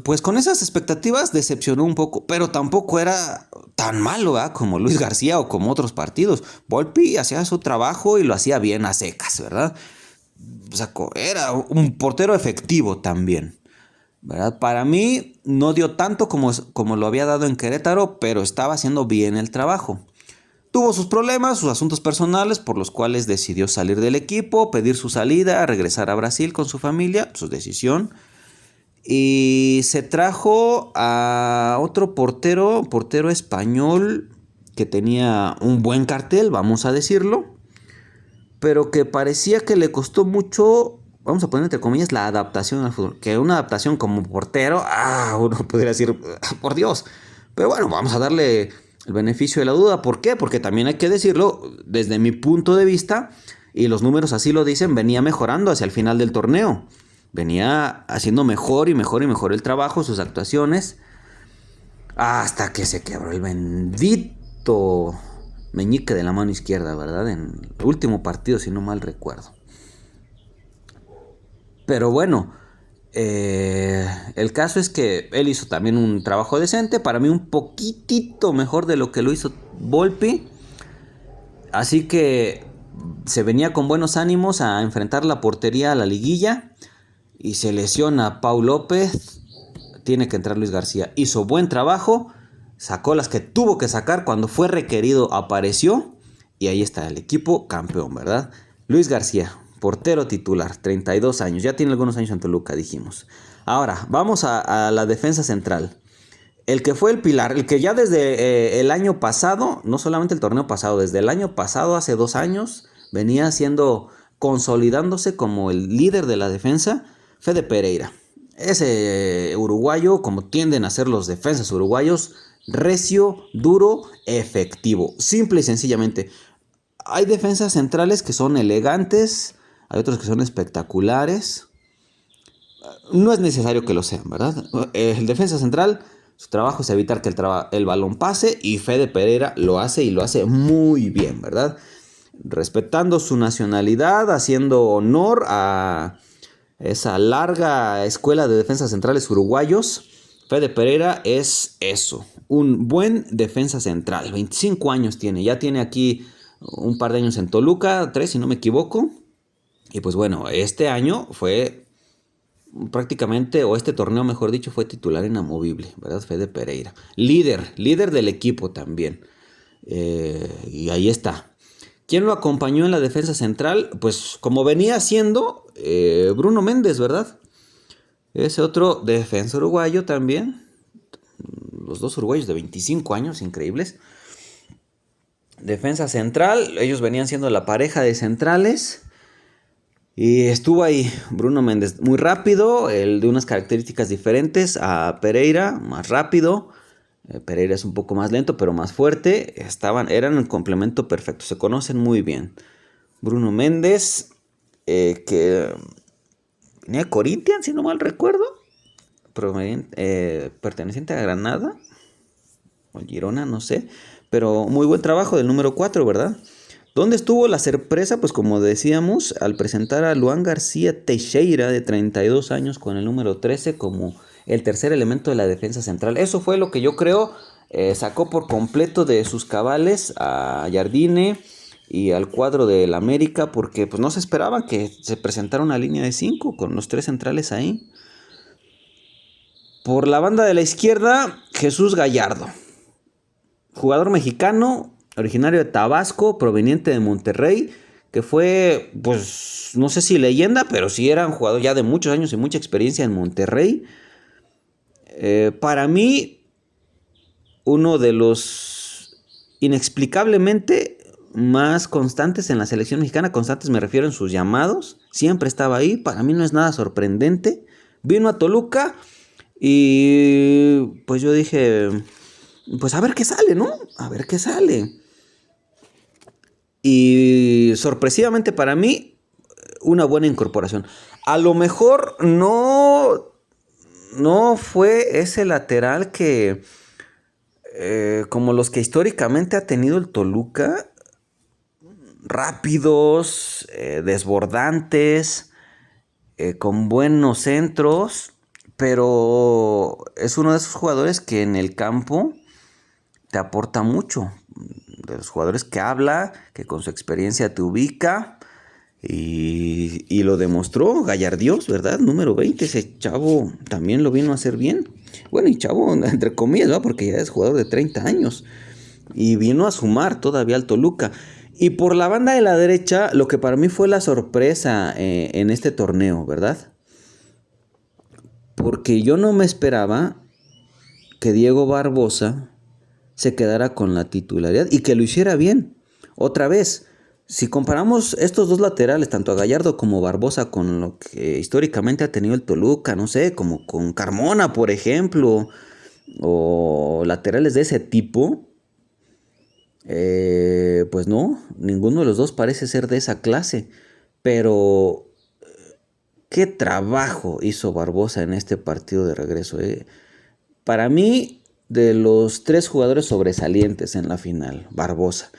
pues con esas expectativas decepcionó un poco, pero tampoco era tan malo, ¿verdad? Como Luis García o como otros partidos. Volpi hacía su trabajo y lo hacía bien a secas, ¿verdad? O sea, era un portero efectivo también, ¿verdad? Para mí no dio tanto como lo había dado en Querétaro, pero estaba haciendo bien el trabajo. Tuvo sus problemas, sus asuntos personales, por los cuales decidió salir del equipo, pedir su salida, regresar a Brasil con su familia, su decisión. Y se trajo a otro portero español que tenía un buen cartel, vamos a decirlo, pero que parecía que le costó mucho, vamos a poner entre comillas, la adaptación al fútbol. Que una adaptación como portero, uno podría decir, por Dios. Pero bueno, vamos a darle el beneficio de la duda. ¿Por qué? Porque también hay que decirlo, desde mi punto de vista, y los números así lo dicen, venía mejorando hacia el final del torneo. Venía haciendo mejor y mejor y mejor el trabajo, sus actuaciones. hasta que se quebró el bendito meñique de la mano izquierda, ¿verdad? En el último partido, si no mal recuerdo. Pero bueno, el caso es que él hizo también un trabajo decente, para mí un poquitito mejor de lo que lo hizo Volpi. Así que se venía con buenos ánimos a enfrentar la portería a la liguilla y se lesiona Pau López, tiene que entrar Luis García. Hizo buen trabajo, sacó las que tuvo que sacar, cuando fue requerido apareció y ahí está el equipo campeón, ¿verdad? Luis García, portero titular, 32 años, ya tiene algunos años en Toluca, dijimos. Ahora, vamos a la defensa central. El que fue el pilar, el que ya desde el año pasado, no solamente el torneo pasado, desde el año pasado, hace 2 años, venía consolidándose como el líder de la defensa, Fede Pereira. Ese uruguayo, como tienden a ser los defensas uruguayos, recio, duro, efectivo. Simple y sencillamente. Hay defensas centrales que son elegantes, hay otros que son espectaculares. No es necesario que lo sean, ¿verdad? El defensa central, su trabajo es evitar que el balón pase, y Fede Pereira lo hace y lo hace muy bien, ¿verdad? Respetando su nacionalidad, haciendo honor a esa larga escuela de defensas centrales uruguayos. Fede Pereira es eso, un buen defensa central. 25 años tiene, ya tiene aquí un par de años en Toluca, 3 si no me equivoco. Y pues bueno, este año fue prácticamente, o este torneo mejor dicho, fue titular inamovible, ¿verdad? Fede Pereira. Líder del equipo también. Y ahí está. ¿Quién lo acompañó en la defensa central? Pues como venía haciendo Bruno Méndez, ¿verdad? Ese otro defensa uruguayo también. Los dos uruguayos de 25 años, increíbles. Defensa central, ellos venían siendo la pareja de centrales. Y estuvo ahí Bruno Méndez, muy rápido, el de unas características diferentes a Pereira, más rápido. Pereira es un poco más lento, pero más fuerte. Eran un complemento perfecto, se conocen muy bien. Bruno Méndez, que venía de Corinthians, si no mal recuerdo, perteneciente a Granada o Girona, no sé, pero muy buen trabajo del número 4, ¿verdad? ¿Dónde estuvo la sorpresa? Pues como decíamos, al presentar a Luan García Teixeira, de 32 años, con el número 13 como el tercer elemento de la defensa central. Eso fue lo que yo creo sacó por completo de sus cabales a Jardine y al cuadro del América, porque pues no se esperaba que se presentara una línea de 5 con los 3 centrales ahí. Por la banda de la izquierda, Jesús Gallardo, jugador mexicano, originario de Tabasco, proveniente de Monterrey, que fue, pues, no sé si leyenda, pero sí era un jugador ya de muchos años y mucha experiencia en Monterrey. Para mí, uno de los inexplicablemente más constantes en la selección mexicana. Constantes me refiero en sus llamados, siempre estaba ahí, para mí no es nada sorprendente. Vino a Toluca y pues yo dije, pues a ver qué sale, ¿no? A ver qué sale. Y sorpresivamente para mí, una buena incorporación. A lo mejor no fue ese lateral que, como los que históricamente ha tenido el Toluca, rápidos, desbordantes, con buenos centros, pero es uno de esos jugadores que en el campo te aporta mucho. De los jugadores que habla, que con su experiencia te ubica. Y lo demostró Gallardios, ¿verdad? Número 20, ese chavo también lo vino a hacer bien. Bueno, y chavo, entre comillas, ¿verdad? Porque ya es jugador de 30 años. Y vino a sumar todavía al Toluca. Y por la banda de la derecha, lo que para mí fue la sorpresa en este torneo, ¿verdad? Porque yo no me esperaba que Diego Barbosa se quedara con la titularidad y que lo hiciera bien. Otra vez, si comparamos estos dos laterales, tanto a Gallardo como Barbosa, con lo que históricamente ha tenido el Toluca, no sé, como con Carmona, por ejemplo, o laterales de ese tipo, pues no, ninguno de los dos parece ser de esa clase. Pero qué trabajo hizo Barbosa en este partido de regreso. Para mí, de los 3 jugadores sobresalientes en la final, Barbosa.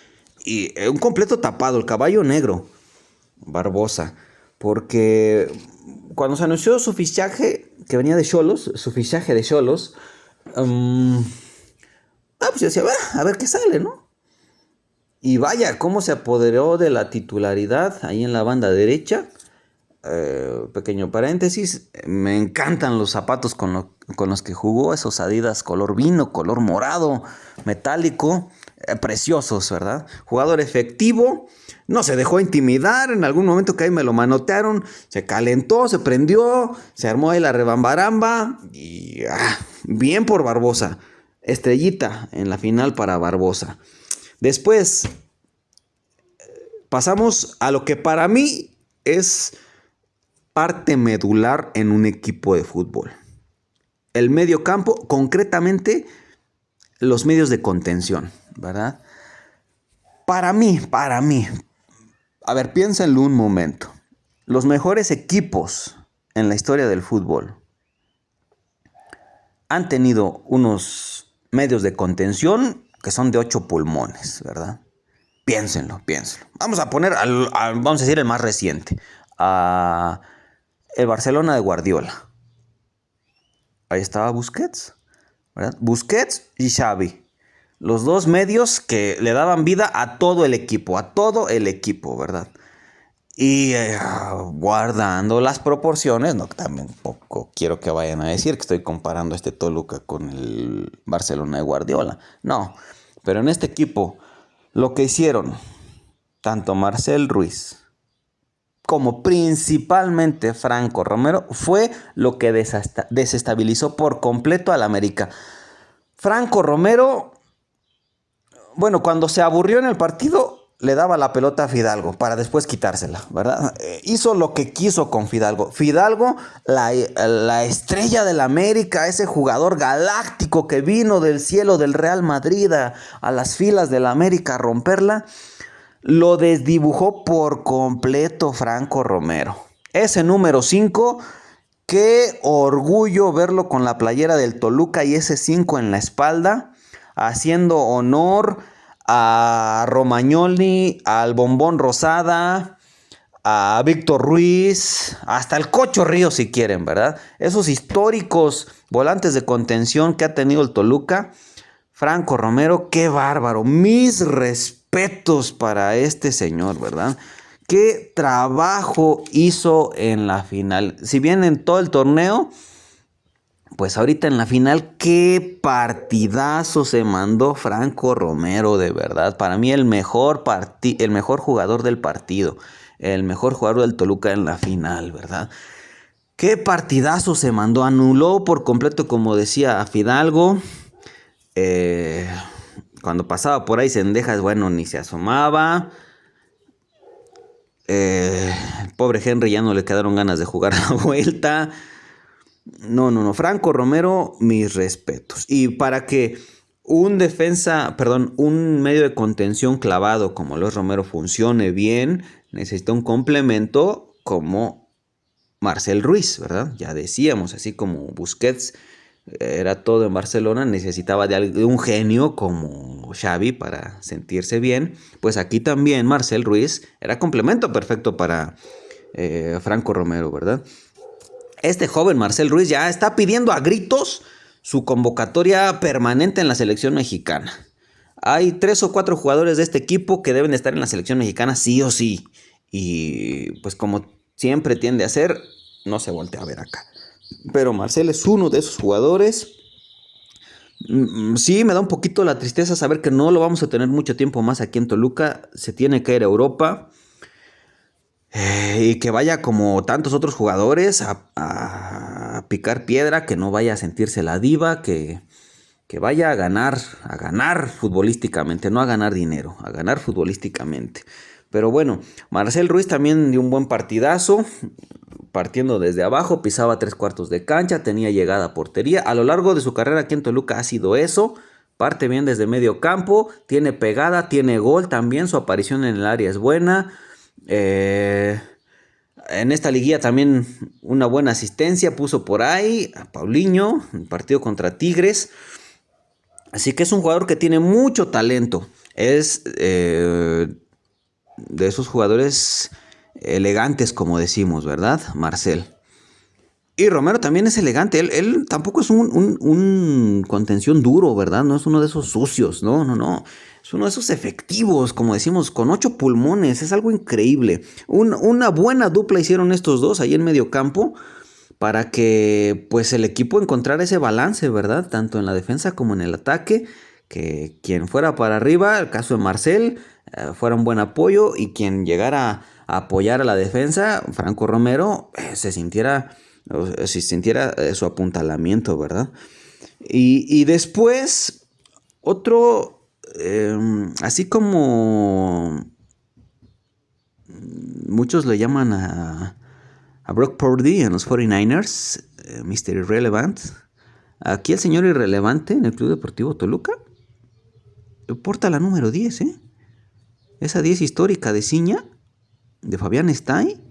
Y un completo tapado, el caballo negro, Barbosa. Porque cuando se anunció su fichaje, que venía de Xolos, su fichaje de Xolos, pues yo decía, a ver qué sale, ¿no? Y vaya, cómo se apoderó de la titularidad ahí en la banda derecha. Pequeño paréntesis, me encantan los zapatos con los que jugó, esos Adidas color vino, color morado, metálico, preciosos, ¿verdad? Jugador efectivo, no se dejó intimidar, en algún momento que ahí me lo manotearon, se calentó, se prendió, se armó ahí la rebambaramba y bien por Barbosa, estrellita en la final para Barbosa. Después pasamos a lo que para mí es parte medular en un equipo de fútbol. El medio campo, concretamente los medios de contención, ¿verdad? Para mí, a ver, piénsenlo un momento. Los mejores equipos en la historia del fútbol han tenido unos medios de contención que son de 8 pulmones, ¿verdad? Piénsenlo. Vamos a poner, vamos a decir el más reciente, el Barcelona de Guardiola. Ahí estaba Busquets, ¿verdad? Busquets y Xavi. Los dos medios que le daban vida a todo el equipo, ¿verdad? Y guardando las proporciones, no, tampoco quiero que vayan a decir que estoy comparando este Toluca con el Barcelona de Guardiola. No, pero en este equipo lo que hicieron tanto Marcel Ruiz como principalmente Franco Romero fue lo que desestabilizó por completo al América. Franco Romero, bueno, cuando se aburrió en el partido, le daba la pelota a Fidalgo para después quitársela, ¿verdad? Hizo lo que quiso con Fidalgo. Fidalgo, la estrella del América, ese jugador galáctico que vino del cielo del Real Madrid a las filas del América a romperla, lo desdibujó por completo Franco Romero. Ese número 5, qué orgullo verlo con la playera del Toluca y ese 5 en la espalda, haciendo honor a Romagnoli, al Bombón Rosada, a Víctor Ruiz, hasta el Cocho Ríos si quieren, ¿verdad? Esos históricos volantes de contención que ha tenido el Toluca. Franco Romero, qué bárbaro. Mis respetos para este señor, ¿verdad? Qué trabajo hizo en la final. Si bien en todo el torneo, pues ahorita en la final, qué partidazo se mandó Franco Romero, de verdad. Para mí el mejor jugador del partido, el mejor jugador del Toluca en la final, ¿verdad? Qué partidazo se mandó. Anuló por completo, como decía, a Fidalgo. Cuando pasaba por ahí Cendejas, bueno, ni se asomaba. El pobre Henry ya no le quedaron ganas de jugar a la vuelta. No. Franco Romero, mis respetos. Y para que un medio de contención clavado como lo es Romero funcione bien, necesita un complemento como Marcel Ruiz, ¿verdad? Ya decíamos, así como Busquets era todo en Barcelona, necesitaba de un genio como Xavi para sentirse bien. Pues aquí también Marcel Ruiz era complemento perfecto para Franco Romero, ¿verdad? Este joven Marcel Ruiz ya está pidiendo a gritos su convocatoria permanente en la selección mexicana. Hay 3 o 4 jugadores de este equipo que deben estar en la selección mexicana sí o sí. Y pues como siempre tiende a ser, no se voltea a ver acá. Pero Marcel es uno de esos jugadores. Sí, me da un poquito la tristeza saber que no lo vamos a tener mucho tiempo más aquí en Toluca. Se tiene que ir a Europa. Y que vaya como tantos otros jugadores a picar piedra, que no vaya a sentirse la diva, que vaya a ganar futbolísticamente, no a ganar dinero, a ganar futbolísticamente. Pero bueno, Marcel Ruiz también dio un buen partidazo, partiendo desde abajo, pisaba 3/4 de cancha, tenía llegada a portería. A lo largo de su carrera aquí en Toluca ha sido eso. Parte bien desde medio campo, tiene pegada, tiene gol también, su aparición en el área es buena. En esta liguilla también una buena asistencia puso por ahí a Paulinho, en el partido contra Tigres. Así que es un jugador que tiene mucho talento. Es de esos jugadores elegantes, como decimos, ¿verdad, Marcel? Y Romero también es elegante. Él tampoco es un contención duro, ¿verdad? No es uno de esos sucios. No, no, no. Es uno de esos efectivos, como decimos, con 8 pulmones. Es algo increíble. Una buena dupla hicieron estos dos ahí en medio campo para que pues el equipo encontrara ese balance, ¿verdad? Tanto en la defensa como en el ataque. Que quien fuera para arriba, el caso de Marcel, fuera un buen apoyo. Y quien llegara a apoyar a la defensa, Franco Romero, se sintiera su apuntalamiento, ¿verdad? Y después, otro, así como muchos le llaman a Brock Purdy en los 49ers, Mr. Irrelevant. Aquí el señor irrelevante en el Club Deportivo Toluca porta la número 10, ¿eh? Esa 10 histórica de Ciña, de Fabián Stay,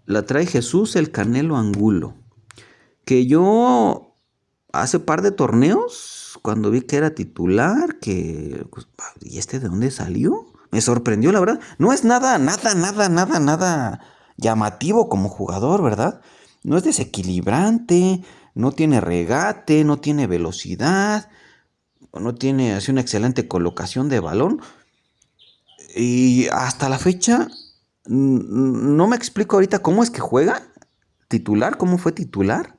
la trae Jesús el Canelo Angulo. Que yo hace par de torneos, cuando vi que era titular, pues, ¿y este de dónde salió? Me sorprendió, la verdad. No es nada llamativo como jugador, ¿verdad? No es desequilibrante, no tiene regate, no tiene velocidad, no tiene así una excelente colocación de balón. Y hasta la fecha no me explico ahorita cómo es que juega titular, cómo fue titular.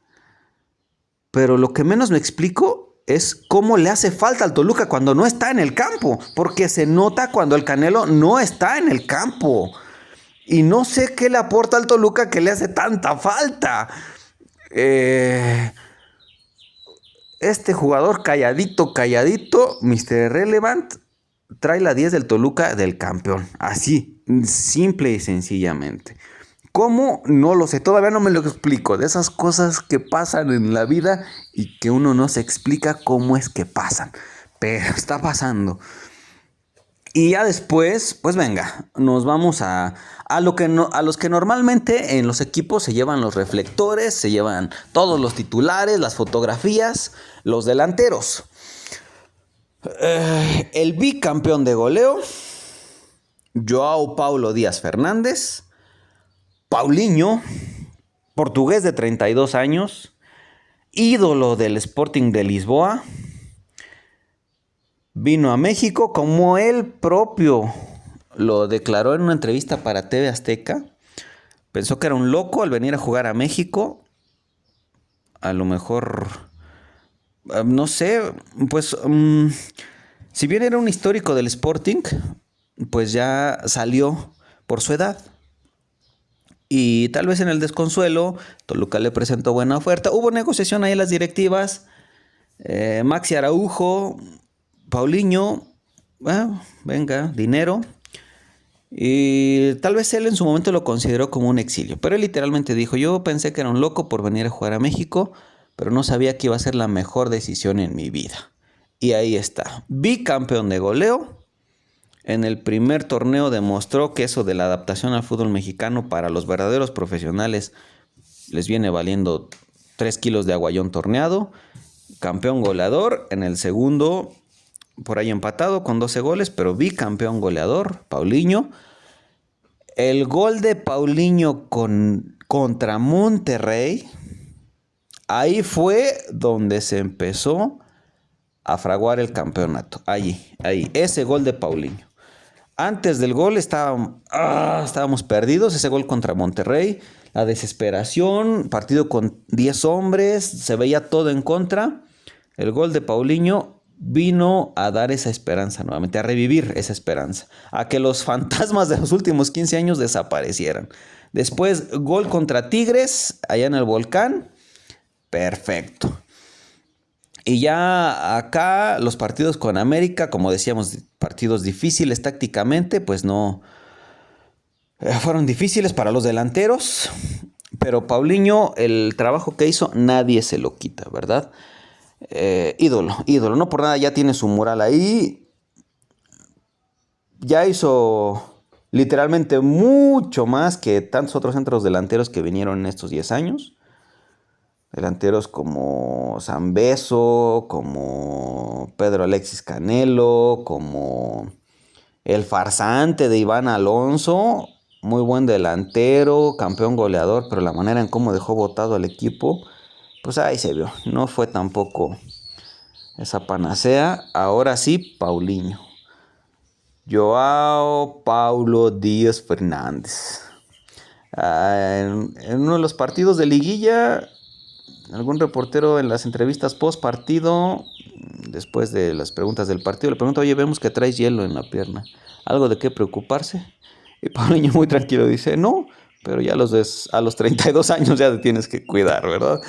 Pero lo que menos me explico es cómo le hace falta al Toluca cuando no está en el campo. Porque se nota cuando el Canelo no está en el campo. Y no sé qué le aporta al Toluca que le hace tanta falta. Este jugador calladito, Mr. Relevant, trae la 10 del Toluca del campeón. Así, simple y sencillamente. ¿Cómo? No lo sé, todavía no me lo explico. De esas cosas que pasan en la vida y que uno no se explica cómo es que pasan. Pero está pasando. Y ya después, pues venga, nos vamos a los que normalmente en los equipos se llevan los reflectores, se llevan todos los titulares, las fotografías, los delanteros. El bicampeón de goleo, Joao Paulo Díaz Fernández. Paulinho, portugués de 32 años, ídolo del Sporting de Lisboa, vino a México como él propio lo declaró en una entrevista para TV Azteca. Pensó que era un loco al venir a jugar a México. A lo mejor, no sé, pues si bien era un histórico del Sporting, pues ya salió por su edad. Y tal vez en el desconsuelo, Toluca le presentó buena oferta. Hubo negociación ahí en las directivas. Maxi Araujo, Paulinho, venga, dinero. Y tal vez él en su momento lo consideró como un exilio. Pero él literalmente dijo, yo pensé que era un loco por venir a jugar a México, pero no sabía que iba a ser la mejor decisión en mi vida. Y ahí está, bicampeón de goleo. En el primer torneo demostró que eso de la adaptación al fútbol mexicano para los verdaderos profesionales les viene valiendo 3 kilos de aguayón torneado. Campeón goleador. En el segundo, por ahí empatado con 12 goles, pero bicampeón goleador, Paulinho. El gol de Paulinho contra Monterrey, ahí fue donde se empezó a fraguar el campeonato. Ahí, ese gol de Paulinho. Antes del gol estábamos perdidos, ese gol contra Monterrey, la desesperación, partido con 10 hombres, se veía todo en contra. El gol de Paulinho vino a dar esa esperanza nuevamente, a revivir esa esperanza, a que los fantasmas de los últimos 15 años desaparecieran. Después, gol contra Tigres, allá en el Volcán, perfecto. Y ya acá los partidos con América, como decíamos, partidos difíciles tácticamente, pues no fueron difíciles para los delanteros. Pero Paulinho, el trabajo que hizo, nadie se lo quita, ¿verdad? Ídolo, no por nada ya tiene su mural ahí. Ya hizo literalmente mucho más que tantos otros centros delanteros que vinieron en estos 10 años. delanteros como Zambeso, como Pedro Alexis Canelo, como el farsante de Iván Alonso, muy buen delantero, campeón goleador, pero la manera en cómo dejó botado al equipo, pues ahí se vio, no fue tampoco esa panacea. Ahora sí, Paulinho. Joao Paulo Díaz Fernández. En uno de los partidos de liguilla, algún reportero en las entrevistas post partido, después de las preguntas del partido, le pregunta: oye, vemos que traes hielo en la pierna, ¿algo de qué preocuparse? Y Paulinho muy tranquilo dice: no, pero ya a los 32 años ya te tienes que cuidar, ¿verdad?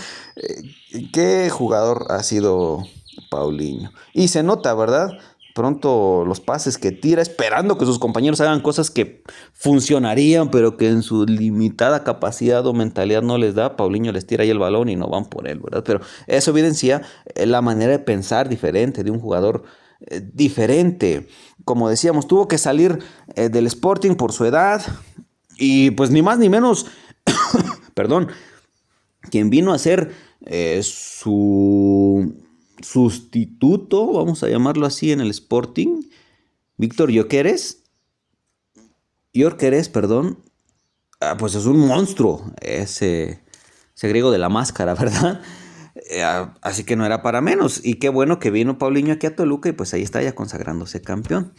¿Qué jugador ha sido Paulinho? Y se nota, ¿verdad? Pronto los pases que tira, esperando que sus compañeros hagan cosas que funcionarían, pero que en su limitada capacidad o mentalidad no les da. Paulinho les tira ahí el balón y no van por él, ¿verdad? Pero eso evidencia la manera de pensar diferente de un jugador diferente. Como decíamos, tuvo que salir del Sporting por su edad y pues ni más ni menos, perdón, quien vino a ser su sustituto, vamos a llamarlo así, en el Sporting, Víctor Gyökeres, perdón, pues es un monstruo, ese griego de la máscara, ¿verdad? Así que no era para menos. Y qué bueno que vino Paulinho aquí a Toluca y pues ahí está ya consagrándose campeón.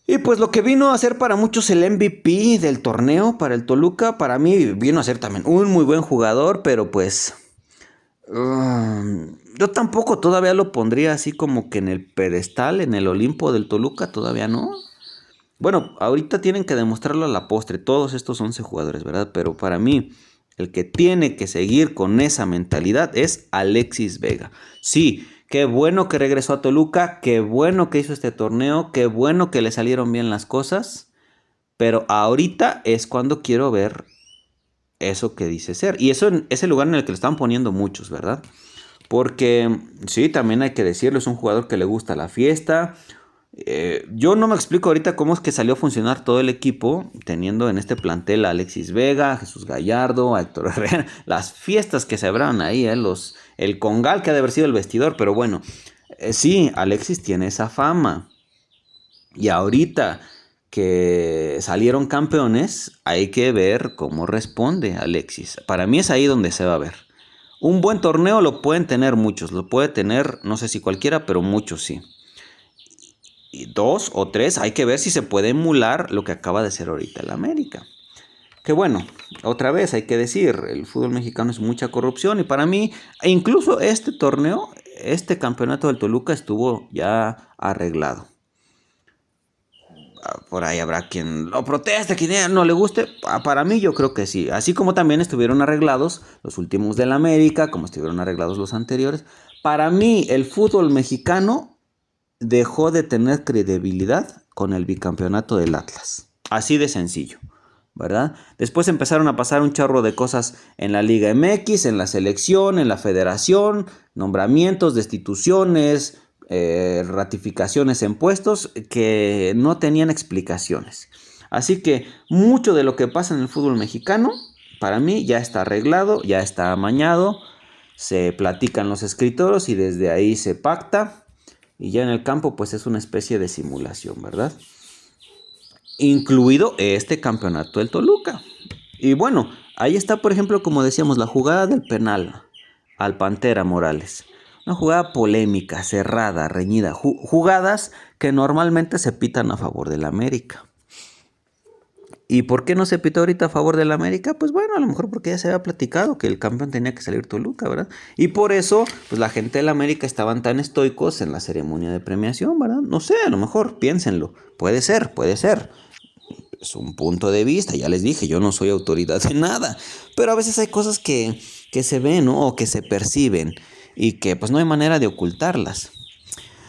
Y pues lo que vino a ser para muchos el MVP del torneo para el Toluca, para mí vino a ser también un muy buen jugador, pero pues yo tampoco todavía lo pondría así como que en el pedestal, en el Olimpo del Toluca, todavía no. Bueno, ahorita tienen que demostrarlo a la postre, todos estos 11 jugadores, ¿verdad? Pero para mí, el que tiene que seguir con esa mentalidad es Alexis Vega. Sí, qué bueno que regresó a Toluca, qué bueno que hizo este torneo, qué bueno que le salieron bien las cosas, pero ahorita es cuando quiero ver eso que dice ser. Y eso es el lugar en el que lo están poniendo muchos, ¿verdad? Porque sí, también hay que decirlo, es un jugador que le gusta la fiesta. Yo no me explico ahorita cómo es que salió a funcionar todo el equipo, teniendo en este plantel a Alexis Vega, a Jesús Gallardo, a Héctor Herrera, las fiestas que se habrán ahí, el congal que ha de haber sido el vestidor, pero bueno, sí, Alexis tiene esa fama. Y ahorita que salieron campeones, hay que ver cómo responde Alexis. Para mí es ahí donde se va a ver. Un buen torneo lo pueden tener muchos, lo puede tener, no sé si cualquiera, pero muchos sí. Y 2 o 3, hay que ver si se puede emular lo que acaba de ser ahorita el América. Que bueno, otra vez hay que decir, el fútbol mexicano es mucha corrupción y para mí, incluso este torneo, este campeonato del Toluca estuvo ya arreglado. Por ahí habrá quien lo proteste, quien no le guste. Para mí yo creo que sí. Así como también estuvieron arreglados los últimos del América, como estuvieron arreglados los anteriores. Para mí el fútbol mexicano dejó de tener credibilidad con el bicampeonato del Atlas. Así de sencillo, ¿verdad? Después empezaron a pasar un chorro de cosas en la Liga MX, en la selección, en la federación, nombramientos, destituciones, ratificaciones en puestos que no tenían explicaciones. Así que mucho de lo que pasa en el fútbol mexicano, para mí ya está arreglado, ya está amañado, se platican los escritorios y desde ahí se pacta. Y ya en el campo pues es una especie de simulación, ¿verdad? Incluido este campeonato del Toluca. Y bueno, ahí está, por ejemplo, como decíamos, la jugada del penal al Pantera Morales. Una jugada polémica, cerrada, reñida. Jugadas que normalmente se pitan a favor del América. ¿Y por qué no se pitó ahorita a favor del América? Pues bueno, a lo mejor porque ya se había platicado que el campeón tenía que salir Toluca, ¿verdad? Y por eso, pues la gente del América estaban tan estoicos en la ceremonia de premiación, ¿verdad? No sé, a lo mejor, piénsenlo. Puede ser, puede ser. Es un punto de vista, ya les dije, yo no soy autoridad de nada. Pero a veces hay cosas que se ven, ¿no? O que se perciben y que pues no hay manera de ocultarlas.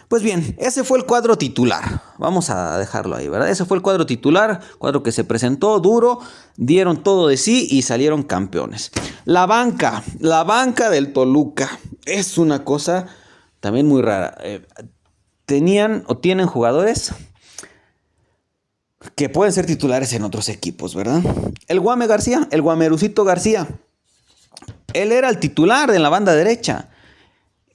Pues bien, ese fue el cuadro titular. Vamos a dejarlo ahí, ¿verdad? Ese fue el cuadro titular, cuadro que se presentó duro, dieron todo de sí y salieron campeones. La banca del Toluca es una cosa también muy rara. Tenían o tienen jugadores que pueden ser titulares en otros equipos, ¿verdad? El Guamerucito García. Él era el titular en la banda derecha.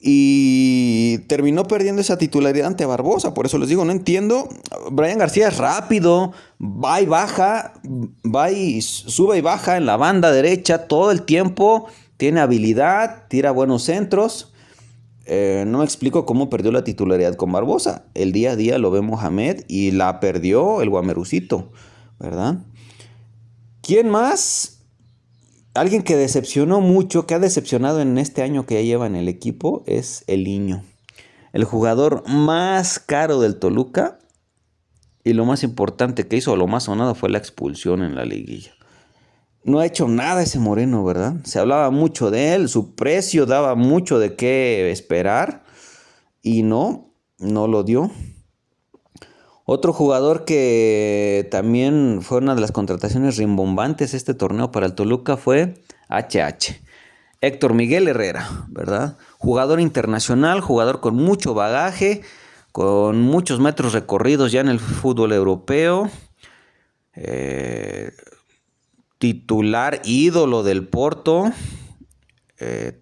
Y terminó perdiendo esa titularidad ante Barbosa. Por eso les digo, no entiendo. Brian García es rápido, va y baja, va y sube y baja en la banda derecha todo el tiempo. Tiene habilidad, tira buenos centros. No me explico cómo perdió la titularidad con Barbosa. El día a día lo ve Mohamed y la perdió el Guamerucito, ¿verdad? ¿Quién más? Alguien que decepcionó mucho, que ha decepcionado en este año que ya lleva en el equipo, es el Niño. El jugador más caro del Toluca. Y lo más importante que hizo, lo más sonado, fue la expulsión en la liguilla. No ha hecho nada ese Moreno, ¿verdad? Se hablaba mucho de él, su precio daba mucho de qué esperar. Y no lo dio. Otro jugador que también fue una de las contrataciones rimbombantes este torneo para el Toluca fue HH. Héctor Miguel Herrera, ¿verdad? Jugador internacional, jugador con mucho bagaje, con muchos metros recorridos ya en el fútbol europeo. Titular ídolo del Porto.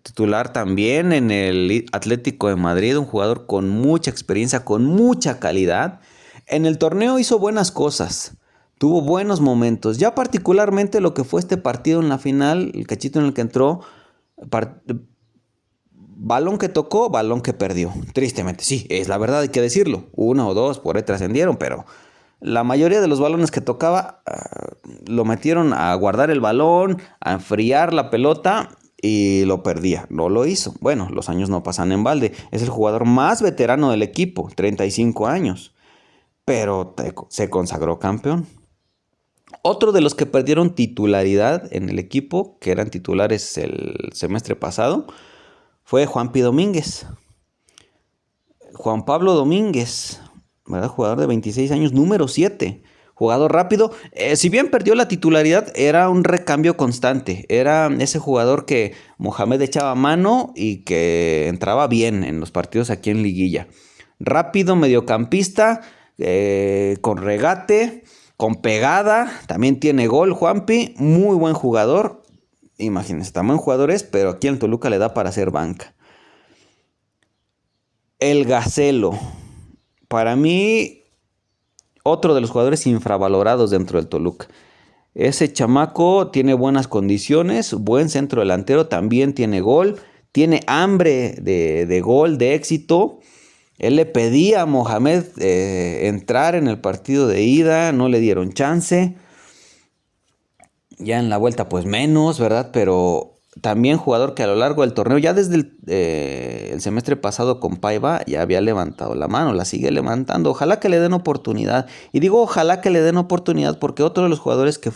Titular también en el Atlético de Madrid, un jugador con mucha experiencia, con mucha calidad. En el torneo hizo buenas cosas, tuvo buenos momentos. Ya particularmente lo que fue este partido en la final, el cachito en el que entró, balón que tocó, balón que perdió. Tristemente, sí, es la verdad, hay que decirlo. 1 o 2 por ahí trascendieron, pero la mayoría de los balones que tocaba lo metieron a guardar el balón, a enfriar la pelota y lo perdía. No lo hizo. Bueno, los años no pasan en balde. Es el jugador más veterano del equipo, 35 años. Pero se consagró campeón. Otro de los que perdieron titularidad en el equipo, que eran titulares el semestre pasado, fue Juanpi Domínguez. Juan Pablo Domínguez, ¿verdad? Jugador de 26 años, número 7. Jugador rápido. Si bien perdió la titularidad, era un recambio constante. Era ese jugador que Mohamed echaba mano y que entraba bien en los partidos aquí en liguilla. Rápido, mediocampista, con regate, con pegada, también tiene gol Juanpi, muy buen jugador, imagínense, tan buen jugador es, pero aquí en Toluca le da para hacer banca. El Gacelo, para mí, otro de los jugadores infravalorados dentro del Toluca. Ese chamaco tiene buenas condiciones, buen centro delantero, también tiene gol, tiene hambre de gol, de éxito. Él le pedía a Mohamed entrar en el partido de ida, no le dieron chance. Ya en la vuelta pues menos, ¿verdad? Pero también jugador que a lo largo del torneo, ya desde el semestre pasado con Paiva, ya había levantado la mano, la sigue levantando. Ojalá que le den oportunidad. Y digo ojalá que le den oportunidad porque otro de los jugadores que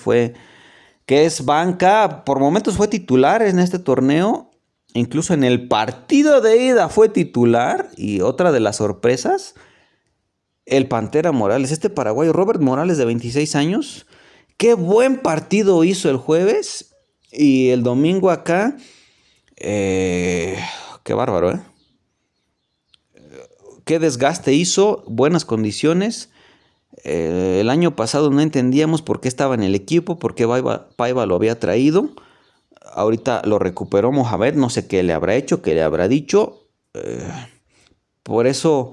es banca, por momentos fue titular en este torneo. Incluso en el partido de ida fue titular. Y otra de las sorpresas, el Pantera Morales, este paraguayo Robert Morales de 26 años. Qué buen partido hizo el jueves. Y el domingo acá, qué bárbaro, ¿eh? Qué desgaste hizo, buenas condiciones. El año pasado no entendíamos por qué estaba en el equipo, por qué Paiva lo había traído. Ahorita lo recuperó Mohamed, no sé qué le habrá hecho, qué le habrá dicho. Por eso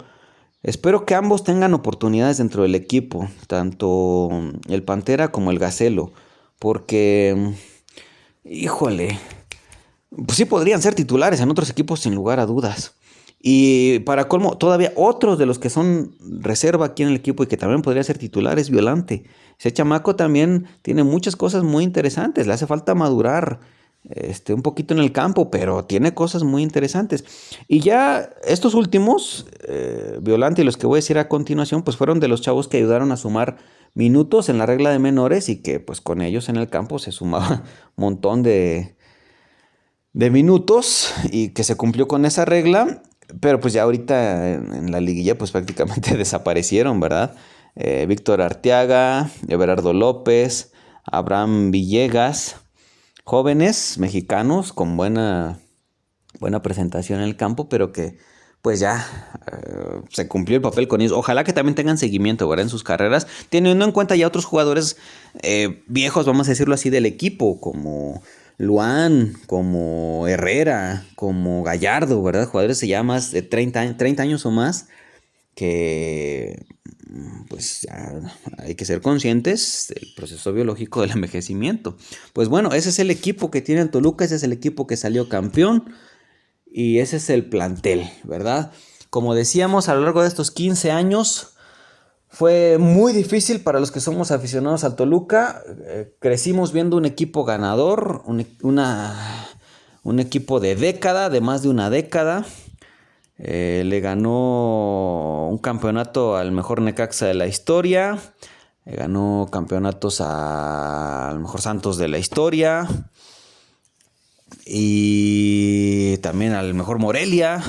espero que ambos tengan oportunidades dentro del equipo, tanto el Pantera como el Gacelo. Porque, híjole, pues sí podrían ser titulares en otros equipos sin lugar a dudas. Y para colmo, todavía otros de los que son reserva aquí en el equipo y que también podría ser titular es Violante. Ese chamaco también tiene muchas cosas muy interesantes, le hace falta madurar un poquito en el campo, pero tiene cosas muy interesantes. Y ya estos últimos, Violante y los que voy a decir a continuación, pues fueron de los chavos que ayudaron a sumar minutos en la regla de menores y que pues con ellos en el campo se sumaba un montón de minutos y que se cumplió con esa regla. Pero pues ya ahorita en la liguilla pues prácticamente desaparecieron, ¿verdad? Víctor Arteaga, Everardo López, Abraham Villegas, jóvenes mexicanos con buena presentación en el campo, pero que pues ya se cumplió el papel con ellos. Ojalá que también tengan seguimiento, ¿verdad? En sus carreras, teniendo en cuenta ya otros jugadores viejos, vamos a decirlo así, del equipo, como Luan, como Herrera, como Gallardo, ¿verdad? Jugadores ya más de 30 años o más que pues ya hay que ser conscientes del proceso biológico del envejecimiento. Pues bueno, ese es el equipo que tiene el Toluca, ese es el equipo que salió campeón y ese es el plantel, ¿verdad? Como decíamos, a lo largo de estos 15 años fue muy difícil para los que somos aficionados al Toluca. Crecimos viendo un equipo ganador, un equipo de década, de más de una década. Le ganó un campeonato al mejor Necaxa de la historia. Le ganó campeonatos al mejor Santos de la historia. Y también al mejor Morelia.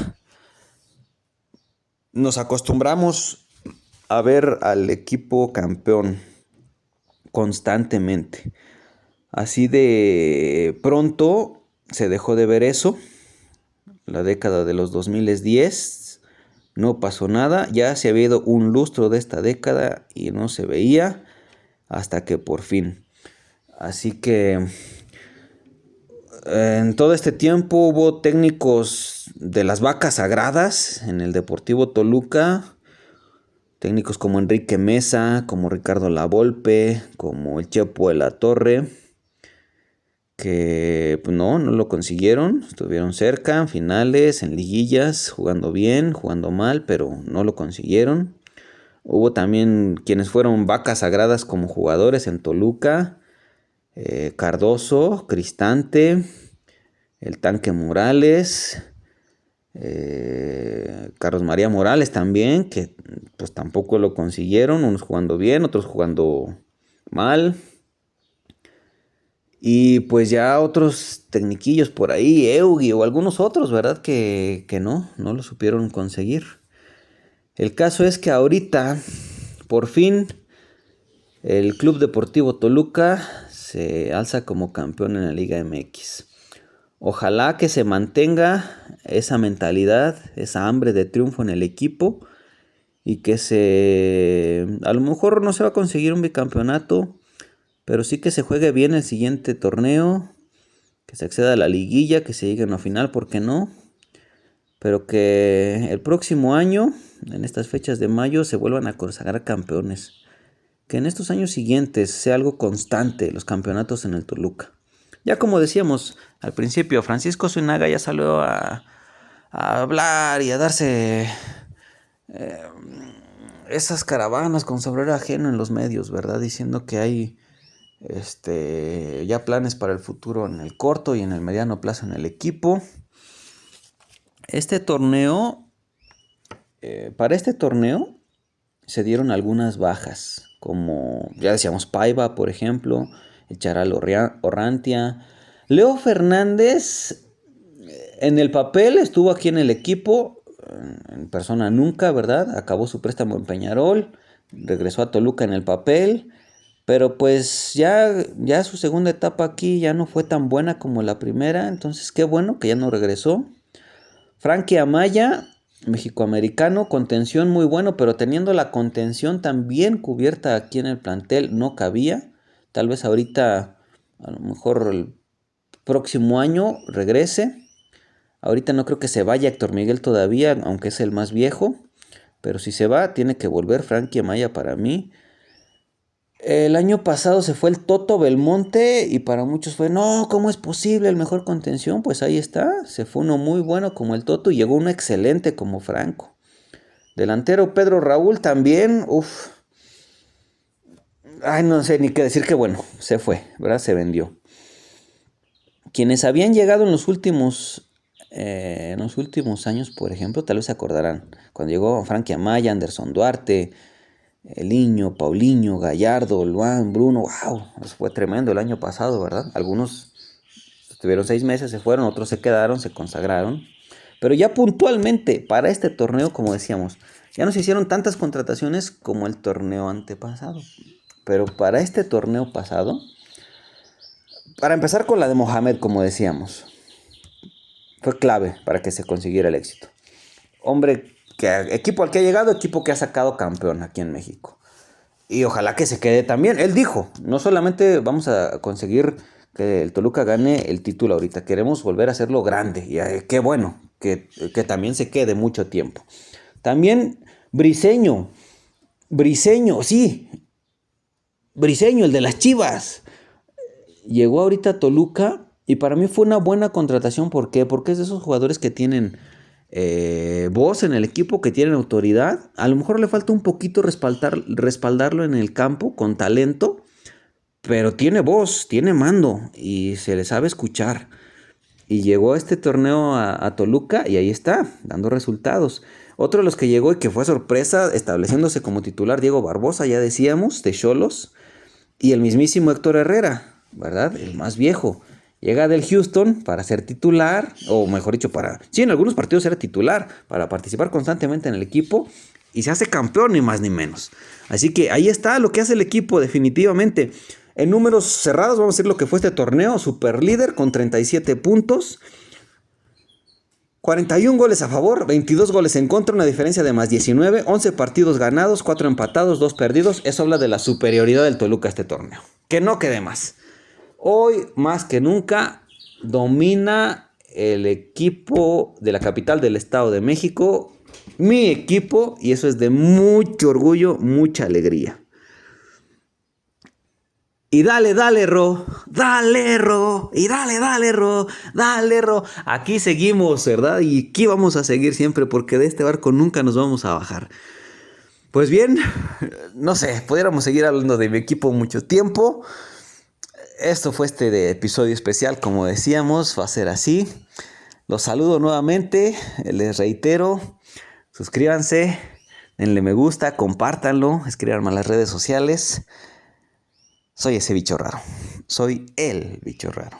Nos acostumbramos a ver al equipo campeón constantemente. Así de pronto se dejó de ver eso. La década de los 2010 no pasó nada. Ya se había ido un lustro de esta década y no se veía hasta que por fin. Así que en todo este tiempo hubo técnicos de las vacas sagradas en el Deportivo Toluca. Técnicos como Enrique Mesa, como Ricardo Lavolpe, como el Chepo de la Torre, que pues no lo consiguieron. Estuvieron cerca, en finales, en liguillas, jugando bien, jugando mal, pero no lo consiguieron. Hubo también quienes fueron vacas sagradas como jugadores en Toluca, Cardoso, Cristante, el Tanque Morales, Carlos María Morales también, que pues tampoco lo consiguieron, unos jugando bien, otros jugando mal. Y pues ya otros tecniquillos por ahí, Eugui o algunos otros, ¿verdad? Que no lo supieron conseguir. El caso es que ahorita, por fin, el Club Deportivo Toluca se alza como campeón en la Liga MX. Ojalá que se mantenga esa mentalidad, esa hambre de triunfo en el equipo y que a lo mejor no se va a conseguir un bicampeonato, pero sí que se juegue bien el siguiente torneo, que se acceda a la liguilla, que se llegue a una final, ¿por qué no? Pero que el próximo año, en estas fechas de mayo, se vuelvan a consagrar campeones. Que en estos años siguientes sea algo constante los campeonatos en el Toluca. Ya como decíamos al principio, Francisco Zúñiga ya salió a hablar y a darse esas caravanas con sombrero ajeno en los medios, ¿verdad? Diciendo que hay ya planes para el futuro en el corto y en el mediano plazo en el equipo. Para este torneo se dieron algunas bajas, como ya decíamos Paiva, por ejemplo, el Charal Orrantia. Leo Fernández en el papel estuvo aquí en el equipo, en persona nunca, ¿verdad? Acabó su préstamo en Peñarol, regresó a Toluca en el papel, pero pues ya su segunda etapa aquí ya no fue tan buena como la primera, entonces qué bueno que ya no regresó. Frankie Amaya, mexicoamericano, contención muy bueno, pero teniendo la contención también cubierta aquí en el plantel no cabía. Tal vez ahorita, a lo mejor el próximo año regrese. Ahorita no creo que se vaya Héctor Miguel todavía, aunque es el más viejo. Pero si se va, tiene que volver Frankie Amaya para mí. El año pasado se fue el Toto Belmonte y para muchos fue, no, ¿cómo es posible el mejor contención? Pues ahí está, se fue uno muy bueno como el Toto y llegó uno excelente como Franco. Delantero Pedro Raúl también, no sé ni qué decir, que bueno, se fue, ¿verdad? Se vendió. Quienes habían llegado en los últimos años, por ejemplo, tal vez se acordarán, cuando llegó Frankie Amaya, Anderson Duarte, Eliño, Paulinho, Gallardo, Luan, Bruno, wow, eso fue tremendo el año pasado, ¿verdad? Algunos estuvieron 6 meses, se fueron, otros se quedaron, se consagraron. Pero ya puntualmente para este torneo, como decíamos, ya no se hicieron tantas contrataciones como el torneo antepasado. Pero para este torneo pasado, para empezar con la de Mohamed, como decíamos, fue clave para que se consiguiera el éxito. Hombre, equipo al que ha llegado, equipo que ha sacado campeón aquí en México. Y ojalá que se quede también. Él dijo, no solamente vamos a conseguir que el Toluca gane el título ahorita. Queremos volver a hacerlo grande. Y qué bueno, que también se quede mucho tiempo. También Briseño, sí. Briseño, el de las Chivas. Llegó ahorita a Toluca y para mí fue una buena contratación. ¿Por qué? Porque es de esos jugadores que tienen voz en el equipo, que tienen autoridad. A lo mejor le falta un poquito respaldarlo en el campo con talento, pero tiene voz, tiene mando y se le sabe escuchar. Y llegó a este torneo a Toluca y ahí está, dando resultados. Otro de los que llegó y que fue sorpresa, estableciéndose como titular, Diego Barbosa, ya decíamos, de Xolos. Y el mismísimo Héctor Herrera, ¿verdad? El más viejo. Llega del Houston para ser titular, o mejor dicho, sí, en algunos partidos era titular, para participar constantemente en el equipo. Y se hace campeón, ni más ni menos. Así que ahí está lo que hace el equipo, definitivamente. En números cerrados, vamos a decir lo que fue este torneo, super líder con 37 puntos, 41 goles a favor, 22 goles en contra, una diferencia de más 19, 11 partidos ganados, 4 empatados, 2 perdidos. Eso habla de la superioridad del Toluca a este torneo. Que no quede más. Hoy, más que nunca, domina el equipo de la capital del Estado de México, mi equipo, y eso es de mucho orgullo, mucha alegría. Y dale, Ro, y dale, Ro. Aquí seguimos, ¿verdad? Y aquí vamos a seguir siempre porque de este barco nunca nos vamos a bajar. Pues bien, no sé, pudiéramos seguir hablando de mi equipo mucho tiempo. Esto fue de episodio especial, como decíamos, va a ser así. Los saludo nuevamente, les reitero, suscríbanse, denle me gusta, compártanlo, escríbanme a las redes sociales. Soy ese bicho raro. Soy el bicho raro.